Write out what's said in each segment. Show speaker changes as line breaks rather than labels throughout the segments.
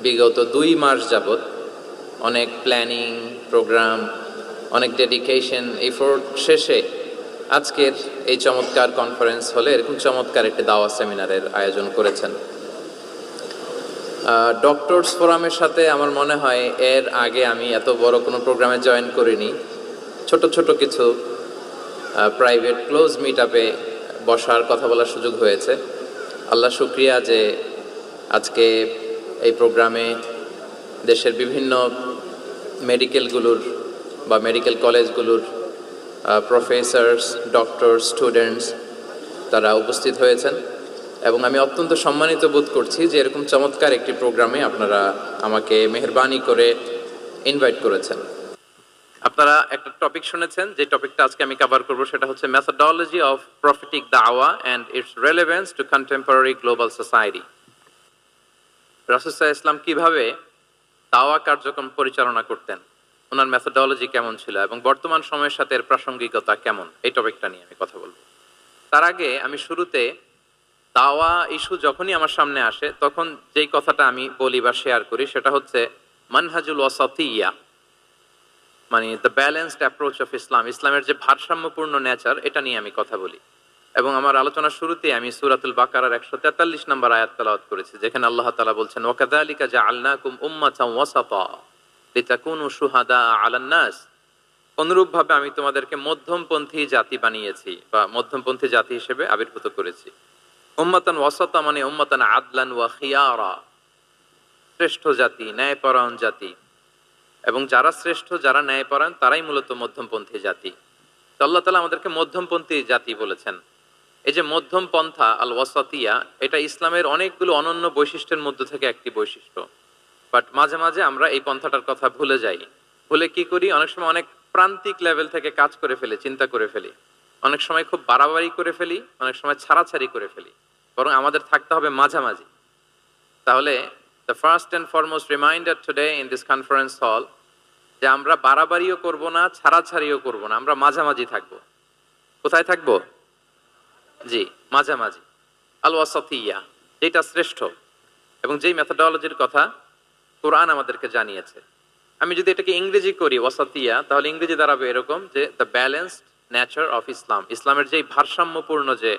বিগত 2 মাস যাবৎ অনেক প্ল্যানিং, প্রোগ্রাম, অনেক ডেডিকেশন, এফোর্ট শেষে আজকের এই চমৎকার কনফারেন্স হলে এরকম চমৎকার একটি দাওয়া সেমিনারের আয়োজন করেছেন। ডক্টরস ফোরামের সাথে আমার মনে হয় এর আগে আমি এত বড় কোনো প্রোগ্রামে জয়েন করিনি। ছোট ছোট কিছু প্রাইভেট ক্লোজ মিট আপে বসার কথা বলার সুযোগ হয়েছে। আল্লাহ শুক্রিয়া যে আজকে এই প্রোগ্রামে দেশের বিভিন্ন মেডিকেলগুলোর বা মেডিকেল কলেজগুলোর প্রফেসরস, ডক্টর, স্টুডেন্টস তারা উপস্থিত হয়েছেন এবং আমি অত্যন্ত সম্মানিত বোধ করছি যে এরকম চমৎকার একটি প্রোগ্রামে আপনারা আমাকে মেহেরবানি করে ইনভাইট করেছেন। আপনারা একটা টপিক শুনেছেন, যে টপিকটা আজকে আমি কভার করব সেটা হচ্ছে মেথডোলজি অফ প্রফেটিক দাওয়া and its relevance to contemporary global society. রাসূল সাল্লাল্লাহু আলাইহি ওয়াসাল্লাম কিভাবে দাওয়া কার্যক্রম পরিচালনা করতেন, ওনার মেথডোলজি কেমন ছিল এবং বর্তমান সময়ের সাথে এর প্রাসঙ্গিকতা কেমন, এই টপিকটা নিয়ে আমি কথা বলবো। তার আগে আমি শুরুতে দাওয়া ইস্যু যখনই আমার সামনে আসে তখন যেই কথাটা আমি বলি বা শেয়ার করি সেটা হচ্ছে মানহাজুল ওয়াসাতিয়া, মানে the balanced approach of Islam, ইসলামের যে ভারসাম্যপূর্ণ নেচার, এটা নিয়ে আমি কথা বলি। এবং আমার আলোচনার শুরুতে আমি সূরাতুল বাকারার 143 নম্বর আয়াত তেলাওয়াত করেছি, যেখানে আল্লাহ তাআলা বলছেন ওয়াকাযালিকা জাআলনাকুম উম্মাতান ওয়াসাতা লিতাকুনু শুহাদা আলান নাস, অনুরূপভাবে আমি তোমাদেরকে মধ্যমপন্থী জাতি বানিয়েছি বা মধ্যমপন্থী জাতি হিসেবে আবির্ভূত করেছি। উম্মাতান ওয়াসাতা মানে উম্মাতান আদলান ওয়া খিয়ারা, শ্রেষ্ঠ জাতি, ন্যায়পরায়ণ জাতি, এবং যারা শ্রেষ্ঠ, যারা ন্যায়পরায়ণ তারাই মূলত মধ্যমপন্থী জাতি। তো আল্লাহ তাআলা আমাদেরকে মধ্যমপন্থী জাতি বলেছেন। এই যে মধ্যম পন্থা আল ওয়াসাতিয়া, এটা ইসলামের অনেকগুলো অনন্য বৈশিষ্ট্যের মধ্যে থেকে একটি বৈশিষ্ট্য। বাট মাঝে মাঝে আমরা এই পন্থাটার কথা ভুলে যাই। ভুলে কি করি, অনেক সময় অনেক প্রান্তিক লেভেল থেকে কাজ করে ফেলি, চিন্তা করে ফেলি, অনেক সময় খুব বাড়াবাড়ি করে ফেলি, অনেক সময় ছাড়াছাড়ি করে ফেলি। বরং আমাদের থাকতে হবে মাঝামাঝি। তাহলে the first and foremost reminder today in this conference hall যে আমরা বাড়াবাড়িও করব না, ছাড়াছাড়িও করব না, আমরা মাঝামাঝি থাকবো। কোথায় থাকবো? জি, মাঝামাঝি, আল ওয়াসাতিয়া, যেটা শ্রেষ্ঠ এবং যেই মেথডোলজির কথা কোরআন আমাদেরকে জানিয়েছে। আমি যদি এটাকে ইংরেজি করি ওয়াসাতিয়া, তাহলে ইংরেজি দাঁড়াবে এরকম যে the balanced nature of Islam, ইসলামের যেই ভারসাম্যপূর্ণ যে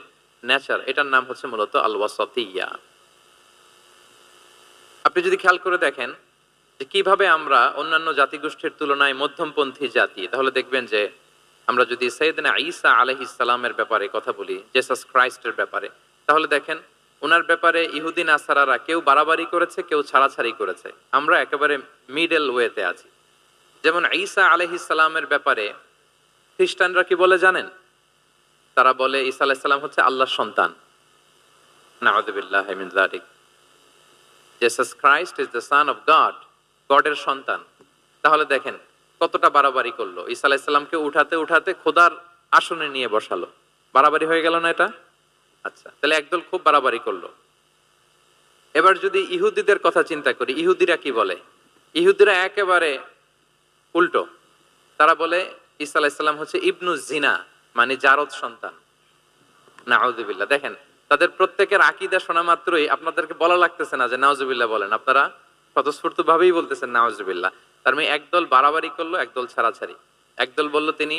নেচার, এটার নাম হচ্ছে মূলত আল ওয়াসাতিয়া। আপনি যদি খেয়াল করে দেখেন যে কিভাবে আমরা অন্যান্য জাতিগোষ্ঠীর তুলনায় মধ্যমপন্থী জাতি, তাহলে দেখবেন যে আমরা যদি সাইয়েদনা ঈসা আলাইহিস সালামের ব্যাপারে কথা বলি, জেসাস ক্রাইস্টের ব্যাপারে, তাহলে দেখেন ওনার ব্যাপারে ইহুদি নাসারারা কেউ বাড়াবাড়ি করেছে, কেউ ছাড়াছাড়ি করেছে, আমরা একেবারে মিডল ওয়েতে আছি। যেমন ঈসা আলাইহিস সালামের ব্যাপারে খ্রিস্টানরা কি বলে জানেন? তারা বলে ঈসা আলাইহিস সালাম হচ্ছে আল্লাহর সন্তান। নাউযুবিল্লাহি মিন যালিক। Jesus Christ is the son of God, গডের সন্তান। তাহলে দেখেন কতটা বাড়াবাড়ি করলো, ঈসা আলাইহিস সালামকে উঠাতে উঠাতে খোদার আসনে নিয়ে বসালো। বাড়াবাড়ি হয়ে গেল না এটা? আচ্ছা, তাহলে একদল খুব বাড়াবাড়ি করলো। এবার যদি ইহুদিদের কথা চিন্তা করি, ইহুদিরা কি বলে? ইহুদিরা একেবারে উল্টো। তারা বলে ঈসা আলাইহিস সালাম হচ্ছে ইবনু জিনা, মানে জারদ সন্তান। নাউযুবিল্লাহ। দেখেন তাদের প্রত্যেকের আকীদা শোনা মাত্রই আপনাদেরকে বলা লাগতেছে না যে নাউযুবিল্লাহ বলেন, আপনারা স্বতঃস্ফূর্ত ভাবেই বলতেছেন নাউযুবিল্লাহ। তার মানে একদল বাড়াবাড়ি করলো, একদল ছাড়াছাড়ি। একদল বলল তিনি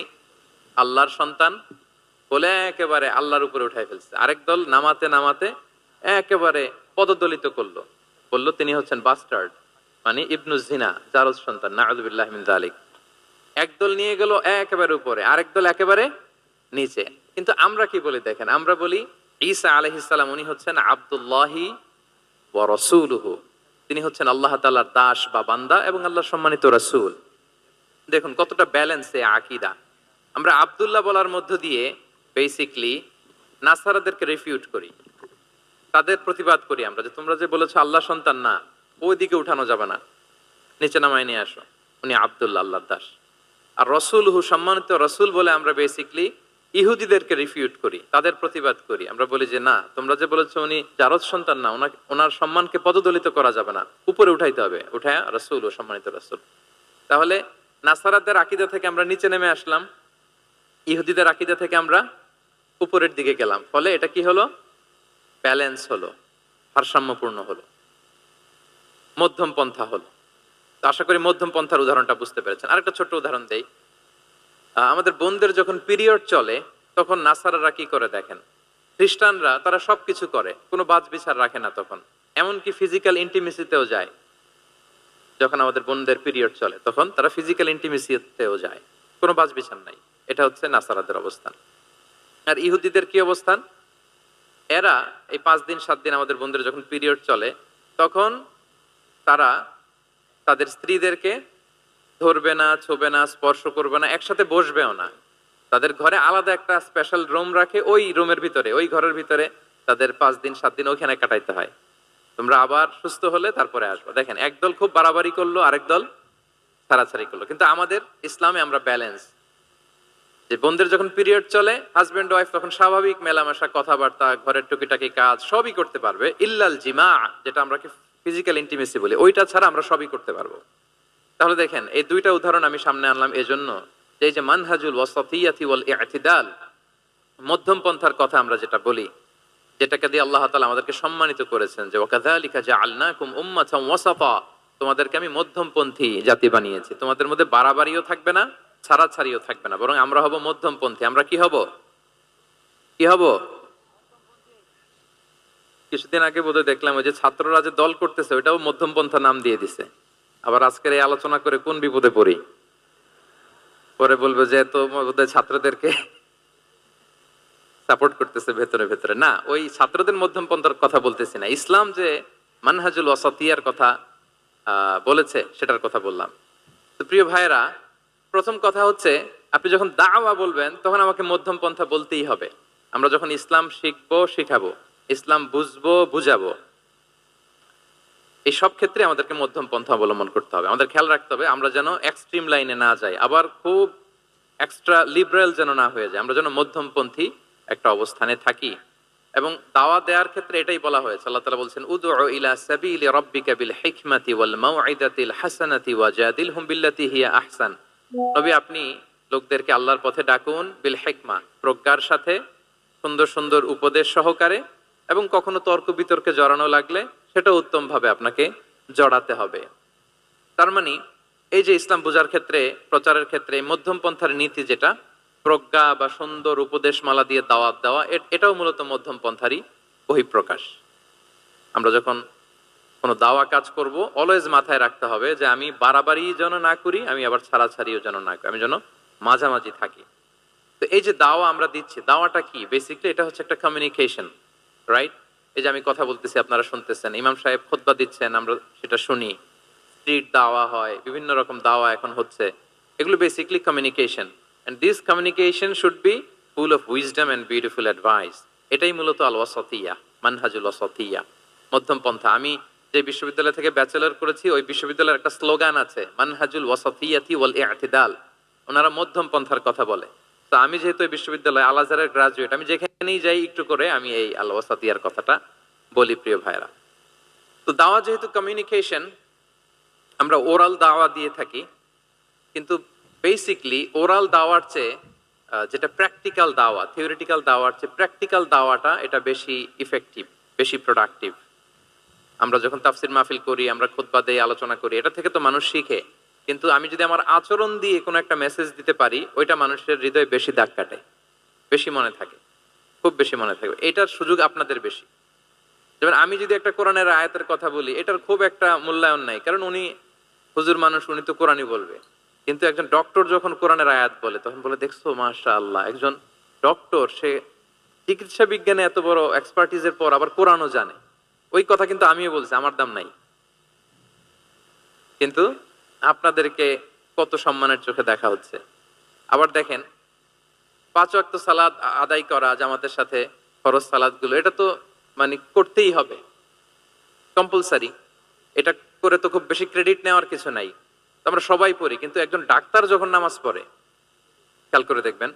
আল্লাহর সন্তান বলে একেবারে আল্লাহর উপরে উঠাই ফেলছে, আরেক দল নামাতে নামাতে একেবারে পদদলিত করলো, বলল তিনি হচ্ছেন বাস্টার্ড, মানে ইবনু জিনা, জারদ সন্তান। নাউযুবিল্লাহি মিন যালিক। একদল নিয়ে গেল একেবারে উপরে, আরেক দল একেবারে নিচে। কিন্তু আমরা কি বলি দেখেন, আমরা বলি ঈসা আলাইহিস সালাম উনি হচ্ছেন আব্দুল্লাহি ওয়া রাসূলুহু, তিনি হচ্ছেন আল্লাহ তাআলার দাস বা বান্দা এবং আল্লাহর সম্মানিত রাসূল। দেখুন কতটা ব্যালেন্স এই আকীদা। আমরা আব্দুল্লাহ বলার মধ্য দিয়ে বেসিক্যালি নাসারাদেরকে রিফিউট করি, তাদের প্রতিবাদ করি আমরা যে তোমরা যে বলেছো আল্লাহ সন্তান না, ওইদিকে উঠানো যাবে না, নিচে নামায় নিয়ে আসো, উনি আব্দুল্লাহ, আল্লাহর দাস। আর রাসূলুহু, সম্মানিত রাসূল বলে আমরা বেসিক্যালি ইহুদিদেরকে রিফিউট করি, তাদের প্রতিবাদ করি। আমরা বলি যে না, তোমরা যে বলেছো উনি জারদ সন্তান না, ওনার সম্মানকে পদদলিত করা যাবে না, উপরে উঠাইতে হবে, উঠায় রাসূল ও সম্মানিত রাসূল। তাহলে নাসারাদের আকীদা থেকে আমরা নিচে নেমে আসলাম, ইহুদিদের আকীদা থেকে আমরা উপরের দিকে গেলাম। ফলে এটা কি হলো? ব্যালেন্স হলো, ভারসাম্যপূর্ণ হলো। মধ্যম পন্থা হলো। তো আশা করি মধ্যম পন্থার উদাহরণটা বুঝতে পেরেছেন। আরেকটা ছোট্ট উদাহরণ দেই। আমাদের বোনদের যখন পিরিয়ড চলে তখন নাসারারা কি করে দেখেন, খ্রিস্টানরা তারা সবকিছু করে, কোনো বাজ বিচার রাখে না তখন, এমনকি ফিজিক্যাল ইন্টিমেসিতেও যায়। যখন আমাদের বোনদের পিরিয়ড চলে তখন তারা ফিজিক্যাল ইন্টিমেসিতেও যায়, কোনো বাজ বিচার নাই। এটা হচ্ছে নাসারাদের অবস্থান। আর ইহুদিদের কি অবস্থান? এরা এই 5 দিন 7 দিন আমাদের বোনদের যখন পিরিয়ড চলে তখন তারা তাদের স্ত্রীদেরকে ধরবে না, ছোবে না, স্পর্শ করবে না, একসাথে বসবেও না। তাদের ঘরে আলাদা একটা স্পেশাল রুম রাখে, ওই রুমের ভিতরে, ওই ঘরের ভিতরে তাদের 5 দিন 7 দিন ওইখানে কাটাইতে হয়। তোমরা আবার সুস্থ হলে তারপরে আসবো। দেখেন, একদল খুব বাড়াবাড়ি করলো, আরেক দল ছাড়াছাড়ি করলো। কিন্তু আমাদের ইসলামে আমরা ব্যালেন্স, যে বোনদের যখন পিরিয়ড চলে হাজবেন্ড ওয়াইফ তখন স্বাভাবিক মেলামেশা, কথাবার্তা, ঘরের টুকিটাকি কাজ সবই করতে পারবে, ইল্লাল জিমা, যেটা আমরা ফিজিক্যাল ইন্টিমেসি বলি, ওইটা ছাড়া আমরা সবই করতে পারবো। তাহলে দেখেন, এই দুইটা উদাহরণ আমি সামনে আনলাম এজন্য যে এই যে মানহাজুল ওয়াসাতিয়াতি ওয়াল ইতিদাল, মধ্যম পন্থার কথা আমরা যেটা বলি, যেটাকে দিয়ে আল্লাহ তাআলা আমাদেরকে সম্মানিত করেছেন যে ওয়াকাযালিকা জাআলনাকুম উম্মাতান ওয়াসাতা, তোমাদেরকে আমি মধ্যমপন্থী জাতি বানিয়েছি, তোমাদের মধ্যে বাড়াবাড়িও থাকবে না, ছাড়াছাড়িও থাকবে না, বরং আমরা হব মধ্যমপন্থী। আমরা কি হব? কি হব? কিছুদিন আগে বোধহয় দেখলাম ওই যে ছাত্ররা যে দল করতেছে ওইটাও মধ্যমপন্থা নাম দিয়ে দিছে। আবার আজকের এই আলোচনা করে কোন বিপদে পড়ি, পরে বলবে যে তো বোধহয় ছাত্রদেরকে সাপোর্ট করতেছে ভেতরে ভেতরে। না, ওই ছাত্রদের মধ্যমপন্থার কথা বলতেছি না, ইসলাম যে মানহাজুল ওয়াসাতিয়ার কথা বলেছে সেটার কথা বললাম। তো প্রিয় ভাইয়েরা, প্রথম কথা হচ্ছে আপনি যখন দাওয়া বলবেন তখন আমাকে মধ্যম পন্থা বলতেই হবে। আমরা যখন ইসলাম শিখবো, শিখাবো, ইসলাম বুঝবো, বুঝাবো, এই সব ক্ষেত্রে আমাদেরকে মধ্যম পন্থা অবলম্বন করতে হবে। আমাদের খেয়াল রাখতে হবে আমরা যেন এক্সট্রিম লাইনে না যাই, আবার খুব এক্সট্রা লিবারেল যেন না হয়ে যায়, আমরা যেন মধ্যমপন্থী একটা অবস্থানে থাকি। এবং দাওয়া দেওয়ার ক্ষেত্রে এটাই বলা হয়েছে, আল্লাহ তাআলা বলছেন উদউ ইলা সাবিলি রাব্বিকা বিল হিকমাতি ওয়াল মাউইদাতিল হাসানাতি ওয়াজাদিলহুম বিল্লাতি হিয়া আহসান। নবী, আপনি লোকদেরকে আল্লাহর পথে ডাকুন বিল হিকমা, প্রজ্ঞার সাথে, সুন্দর সুন্দর উপদেশ সহকারে, এবং কখনো তর্ক বিতর্কে জড়ানো লাগলে সেটা উত্তম ভাবে আপনাকে জড়াতে হবে। তার মানে এই যে ইসলাম বোঝার ক্ষেত্রে, প্রচারের ক্ষেত্রে মধ্যম পন্থার নীতি, যেটা প্রজ্ঞা বা সুন্দর উপদেশমালা দিয়ে দাওয়াত দেওয়া, এটাও মূলত মধ্যম পন্থারই বহিঃপ্রকাশ। আমরা যখন কোনো দাওয়া কাজ করব অলওয়েজ মাথায় রাখতে হবে যে আমি বাড়াবাড়ি যেন না করি, আমি আবার ছাড়াছাড়িও যেন না করি, আমি যেন মাঝামাঝি থাকি। তো এই যে দাওয়া আমরা দিচ্ছি, দাওয়াটা কি? বেসিক্যালি এটা হচ্ছে একটা কমিউনিকেশন, রাইট? এই যে আমি কথা বলতেছি, আপনারা শুনতেছেন, ইমাম সাহেব খুতবা দিচ্ছেন, আমরা সেটা শুনি, স্ট্রিট দাওয়া হয়, বিভিন্ন রকম দাওয়া এখন হচ্ছে, এগুলো basically communication. And this communication should be full of wisdom and beautiful advice. এটাই মূলত আল ওয়াসাতিয়া, মানহাজুল ওয়াসাতিয়া, মধ্যম পন্থা। আমি যে বিশ্ববিদ্যালয় থেকে ব্যাচেলর করেছি, ওই বিশ্ববিদ্যালয়ের একটা স্লোগান আছে, মানহাজুল ওয়াসাতিয়াতি ওয়াল ইতিদাল। ওনারা মধ্যম পন্থার কথা বলে। তো আমি যেহেতু এই বিশ্ববিদ্যালয় আল আজহারের গ্রাজুয়েট, আমি যেখানেই যাই একটু করে আমি এই আল ওয়াসাতিয়ার কথাটা বলি, প্রিয় ভাইরা। তো দাওয়া যেহেতু কমিউনিকেশন, আমরা ওরাল দাওয়া দিয়ে থাকি, কিন্তু বেসিকলি ওরাল দাওয়ার চেয়ে যেটা প্র্যাকটিক্যাল দাওয়া, থিওরিটিক্যাল দাওয়ার চেয়ে প্র্যাকটিক্যাল দাওয়াটা এটা বেশি ইফেক্টিভ, বেশি প্রোডাক্টিভ। আমরা যখন তাফসির মাহফিল করি, আমরা খুতবা দেই, আলোচনা করি, এটা থেকে তো মানুষ শিখে। কিন্তু আমি যদি আমার আচরণ দিয়ে কোনো একটা মেসেজ দিতে পারি, ওইটা মানুষের হৃদয়ে বেশি দাগ কাটে, বেশি মনে থাকে, খুব বেশি মনে থাকবে। এটার সুযোগ আপনাদের বেশি। যেমন আমি যদি একটা কোরআনের আয়াতের কথা বলি, এটার খুব একটা মূল্যায়ন নাই, কারণ উনি হুজুর মানুষ, উনি তো কোরআনই বলবে। কিন্তু একজন ডক্টর যখন কোরআনের আয়াত বলে, তখন বলে দেখছো মাশাআল্লাহ, একজন ডক্টর, সে চিকিৎসা বিজ্ঞানে এত বড় এক্সপার্টিজের পর আবার কোরআনও জানে। ওই কথা কিন্তু আমিও বলছি, আমার দাম নাই। কিন্তু আপনাদেরকে কত সম্মানের চোখে দেখা হচ্ছে। আবার দেখেন, 5 ওয়াক্ত সালাত আদায় করা জামাতের সাথে, ফরজ সালাতগুলো, এটা তো মানে করতেই হবে, কম্পালসারি। এটা করে তো খুব বেশি ক্রেডিট নেওয়ার কিছু নাই, আমরা সবাই পড়ি। কিন্তু একজন ডাক্তার যখন নামাজ পড়ে, খেয়াল করে দেখবেন,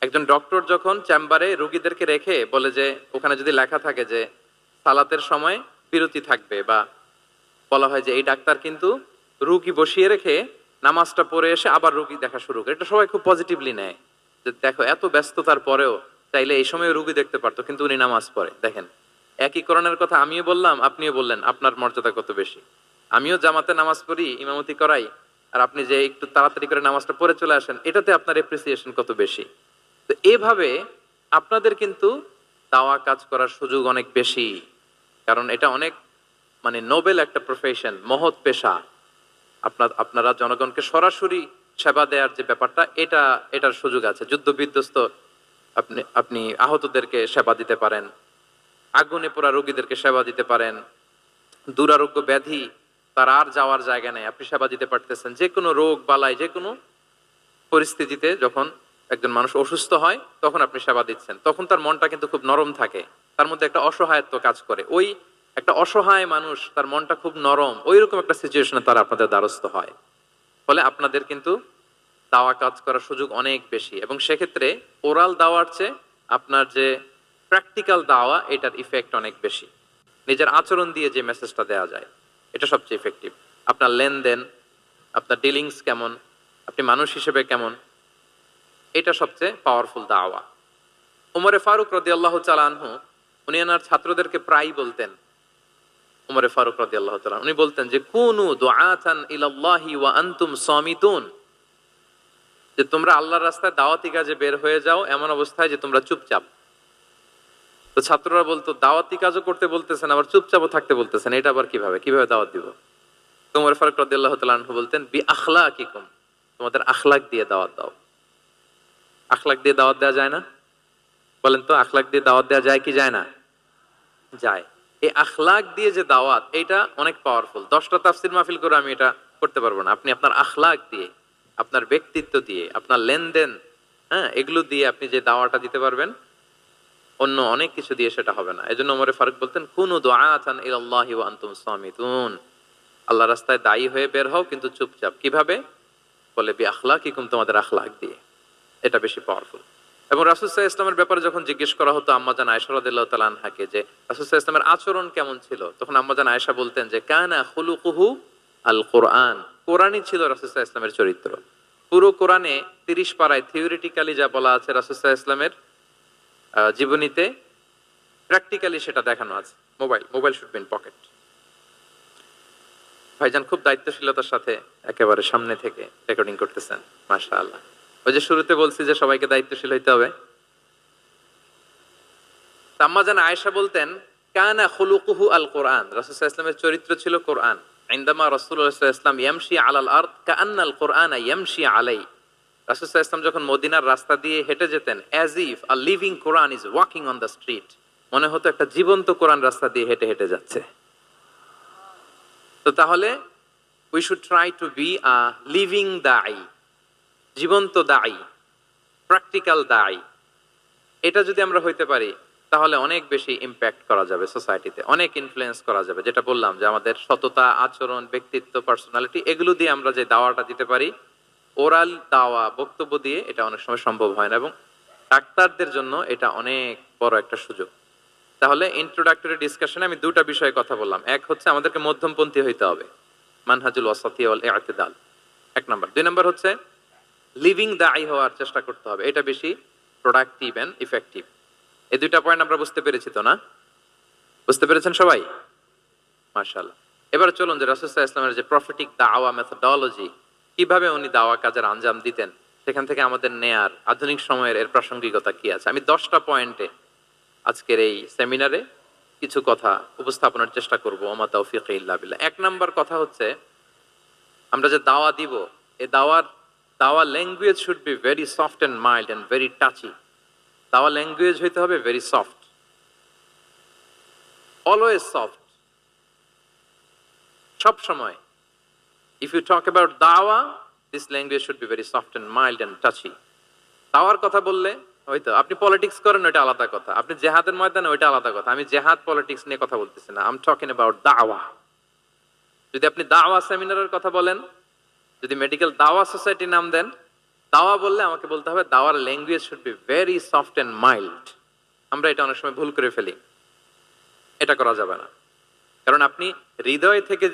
একজন ডক্টর যখন চেম্বারে রোগীদেরকে রেখে বলে যে ওখানে যদি লেখা থাকে যে সালাতের সময় বিরতি থাকবে, বা বলা হয় যে এই ডাক্তার কিন্তু রোগী বসিয়ে রেখে নামাজটা পড়ে এসে আবার রোগী দেখা শুরু করে, এটা সবাই খুব পজিটিভলি নেয়, যে দেখো এত ব্যস্ততার পরেও চাইলে এই সময় রোগী দেখতে পারতো, কিন্তু উনি নামাজ পড়ে। দেখেন, একই কোরআনের কথা আমিও বললাম, আপনিও বললেন, আপনার মর্যাদা কত বেশি। আমিও জামাতে নামাজ পড়ি, ইমামতি করাই, আর আপনি যে একটু তাড়াতাড়ি করে নামাজটা পড়ে চলে আসেন, এটাতে আপনার এপ্রিসিয়েশন কত বেশি। তো এভাবে আপনাদের কিন্তু দাওয়া কাজ করার সুযোগ অনেক বেশি, কারণ এটা অনেক মানে নোবেল একটা প্রফেশন, মহৎ পেশা। আপনারা জনগণকে সরাসরি সেবা দেওয়ার যে ব্যাপারটা, এটার সুযোগ আছে। যুদ্ধ বিধ্বস্ত আপনি আহতদেরকে সেবা দিতে পারেন, আগুনে পোড়া রোগীদেরকে সেবা দিতে পারেন, দুরারোগ্য ব্যাধি তার আর যাওয়ার জায়গা নেই, আপনি সেবা দিতে পারতেছেন। যে কোনো রোগ বালাই, যে কোনো পরিস্থিতিতে যখন একজন মানুষ অসুস্থ হয় তখন আপনি সেবা দিচ্ছেন, তখন তার মনটা কিন্তু খুব নরম থাকে, তার মধ্যে একটা অসহায়ত্ব কাজ করে। ওই একটা অসহায় মানুষ, তার মনটা খুব নরম, ওই রকম একটা সিচুয়েশনে তারা আপনাদের দ্বারস্থ হয়। ফলে আপনাদের কিন্তু দাওয়া কাজ করার সুযোগ অনেক বেশি, এবং সেক্ষেত্রে ওরাল দাওয়ার চেয়ে আপনার যে প্র্যাকটিক্যাল দাওয়া, এটার ইফেক্ট অনেক বেশি। নিজের আচরণ দিয়ে যে মেসেজটা দেওয়া যায়, এটা সবচেয়ে ইফেক্টিভ। আপনার লেনদেন, আপনার ডিলিংস কেমন, আপনি মানুষ হিসেবে কেমন, এটা সবচেয়ে পাওয়ারফুল দাওয়া। উমরে ফারুক রাদিয়াল্লাহু তাআলা আনহু, উনি ওনার ছাত্রদেরকে প্রায়ই বলতেন, উমরে ফারুক রাদিয়াল্লাহু তাআলা উনি বলতেন যে কুনু দুআতান ইলাল্লাহি ওয়া আনতুম সামিতুন, যে তোমরা আল্লাহর রাস্তায় দাওয়াতি কাজে বের হয়ে যাও এমন অবস্থায় যে তোমরা চুপচাপ। তো ছাত্ররা বলতো, দাওয়াতি কাজও করতে বলতেছেন আবার চুপচাপও থাকতে বলতেছেন, এটা আবার কিভাবে দাওয়াত দিব? তো উমর ফারুক রাদিয়াল্লাহু তাআলা আনহু বলতেন, বি আখলাকিকুম, তোমাদের আখলাক দিয়ে দাওয়াত দাও। আখলাক দিয়ে দাওয়াত দেওয়া যায় না? বলেন তো, আখলাক দিয়ে দাওয়াত দেওয়া যায় কি যায় না? যায়। এই আখলাক দিয়ে যে দাওয়াত, এটা অনেক পাওয়ারফুল। 10টা তাফসীর মাহফিল করে আমি এটা করতে পারবো না। আপনি আপনার আখলাক দিয়ে, আপনার ব্যক্তিত্ব দিয়ে, আপনার লেনদেন, হ্যাঁ, এগুলো দিয়ে আপনি যে দাওয়াটা দিতে পারবেন, অন্য অনেক কিছু দিয়ে সেটা হবে না। এজন্য ওমর ফারুক বলতেন, কুনু দুআতান ইলাল্লাহি ওয়া আনতুম সামিতুন, আল্লাহ রাস্তায় দায়ী হয়ে বের হও কিন্তু চুপচাপ। কিভাবে? বলে বি আখলাকিকুম, তোমাদের আখলাক দিয়ে। এটা বেশি পাওয়ারফুল। এবং রাসূল সাল্লাল্লাহু আলাইহি ওয়াসাল্লামের ব্যাপারে যখন জিজ্ঞেস করা হতো আম্মাজান আয়েশা রাদিয়াল্লাহু তাআলা আনহাকে যে রাসূল সাল্লাল্লাহু আলাইহি ওয়াসাল্লামের আচরণ কেমন ছিল, তখন আম্মাজান আয়েশা বলতেন যে কানা খুলুকুহু আল কোরআন, কোরআনই ছিল রাসূল সাল্লাল্লাহু আলাইহি ওয়াসাল্লামের চরিত্র। পুরো কোরআনে 30 পারায় থিওরিটিক্যালি যা বলা আছে রাসূল সাল্লাল্লাহু আলাইহি ওয়াসাল্লামের জীবনীতে, প্র্যাকটিক্যালি সেটা দেখানো আছে। Mobile should be in pocket. ভাইজান খুব দায়িত্বশীলতার সাথে একেবারে সামনে থেকে রেকর্ডিং করতেছেন, মাশাআল্লাহ। ওই যে শুরুতে বলছি যে সবাইকে দায়িত্বশীল হইতে হবে। আম্মাজান আয়েশা বলতেন, কানা খুলুকুহু আল কোরআন, রাসূল সাল্লাল্লাহু আলাইহি ওয়াসাল্লামের চরিত্র ছিল কোরআন। ইনদামা রাসূলুল্লাহ সাল্লাল্লাহু আলাইহি ওয়াসাল্লাম ইয়ামশি আলাল আরদ কাআন্নাল কোরআনা ইয়ামশি আলাই, রাসূল সাল্লাল্লাহু আলাইহি ওয়াসাল্লাম যখন মদিনার রাস্তা দিয়ে হেঁটে যেতেন, as if a living Quran is walking on the street, মনে হতো একটা জীবন্ত কোরআন রাস্তা দিয়ে হেঁটে হেঁটে যাচ্ছে। তো তাহলে we should try to be a living দাঈ, জীবন্ত দাঈ, প্র্যাকটিক্যাল দাঈ। এটা যদি আমরা হইতে পারি তাহলে অনেক বেশি ইম্প্যাক্ট করা যাবে সোসাইটিতে, অনেক ইনফ্লুয়েন্স করা যাবে। যেটা বললাম যে আমাদের সততা, আচরণ, ব্যক্তিত্ব, পার্সোনালিটি, এগুলো দিয়ে আমরা যে দাওয়াটা দিতে পারি, ওরাল দাওয়া, বক্তব্য দিয়ে এটা অনেক সময় সম্ভব হয় না, এবং ডাক্তারদের জন্য এটা অনেক বড় একটা সুযোগ। তাহলে ইন্ট্রোডাক্টরি ডিসকাশনে আমি দুটা বিষয়ে কথা বললাম। এক হচ্ছে আমাদেরকে মধ্যমপন্থী হইতে হবে, মানহাজুল ওয়াসাতিয়া ওয়াল ইআতিদাল, 1 নাম্বার। 2 নাম্বার হচ্ছে লিভিং দাঈ হওয়ার চেষ্টা করতে হবে, এটা বেশি প্রোডাক্টিভ এন্ড ইফেক্টিভ। এই দুইটা পয়েন্ট আমরা বুঝতে পেরেছি তো না? বুঝতে পেরেছেন সবাই? মাশাআল্লাহ। এবার চলুন যে রাসূল সাল্লাল্লাহু আলাইহি ওয়াসাল্লামের যে প্রফেটিক দাওয়া মেথোডোলজি, কিভাবে উনি দাওয়া কাজের আঞ্জাম দিতেন, সেখান থেকে আমাদের নেয়ার আধুনিক সময়ের এর প্রাসঙ্গিকতা কি আছে, আমি 10টা পয়েন্টে আজকের এই সেমিনারে কিছু কথা উপস্থাপনের চেষ্টা করব। ওমা তাওফীকি ইল্লা বিল্লাহ। 1 নাম্বার কথা হচ্ছে, আমরা যে দাওয়া দিব, এই দাওয়া language should be very soft and mild and very touchy. দাওয়া ল্যাঙ্গুয়েজ হইতে হবে ভেরি সফট, অলওয়েজ সফট, সব সময়। ইফ ইউ টক অ্যাবাউট দাওয়া, this language should be very soft and mild and touchy. দাওয়ার কথা বললে হয়তো আপনি পলিটিক্স করেন, ওইটা আলাদা কথা, আপনি জেহাদের ময়দানে, ওইটা আলাদা কথা। আমি জেহাদ পলিটিক্স নিয়ে কথা বলতেছি না, আই এম টকিং অ্যাবাউট দাওয়া। যদি আপনি দাওয়া সেমিনারের কথা বলেন, যদি মেডিকেল দাওয়া সোসাইটি নাম দেন, দাওয়া বললে আমাকে বলতে হবে দাওয়ার language should be very soft and mild. আমরা এটা অনেক সময় ভুল করে ফেলি, এটা করা যাবে না। কারণ আপনি হৃদয় থেকে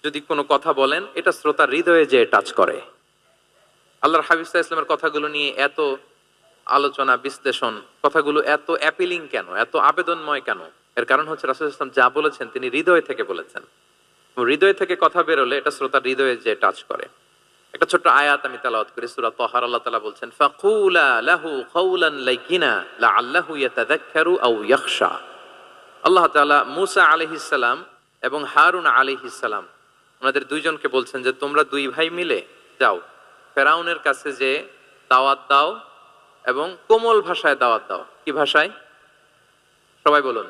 যদি কোনো কথা বলেন, এটা শ্রোতার হৃদয়ে যে টাচ করে। আল্লাহর হাবিব সাল্লাল্লাহু আলাইহি ওয়াসাল্লামের কথাগুলো নিয়ে এত আলোচনা, বিশ্লেষণ, কথাগুলো এত অ্যাপিলিং কেন, এত আবেদনময় কেন? এর কারণ হচ্ছে রাসূল সাল্লাল্লাহু আলাইহি ওয়াসাল্লাম যা বলেছেন তিনি হৃদয় থেকে বলেছেন। হৃদয় থেকে কথা বেরোলে এটা শ্রোতার হৃদয়ে যে টাচ করে। একটা ছোট্ট আয়াত আমি তেলাওয়াত করি, সূরা তাহার। আল্লাহ তাআলা বলছেন, ফাকুলা লাহু কাওলান লাইয়িনা লাআল্লাহু ইয়াতাযাক্কারু আও ইয়াখশা। আল্লাহ তাআলা মূসা আলাইহিস সালাম এবং হারুন আলাইহিস সালাম ওনাদের দুইজনকে বলছেন যে তোমরা দুই ভাই মিলে যাও ফেরাউনের কাছে, যে দাওয়াত দাও এবং কোমল ভাষায় দাওয়াত দাও। কি ভাষায়? সবাই বলুন।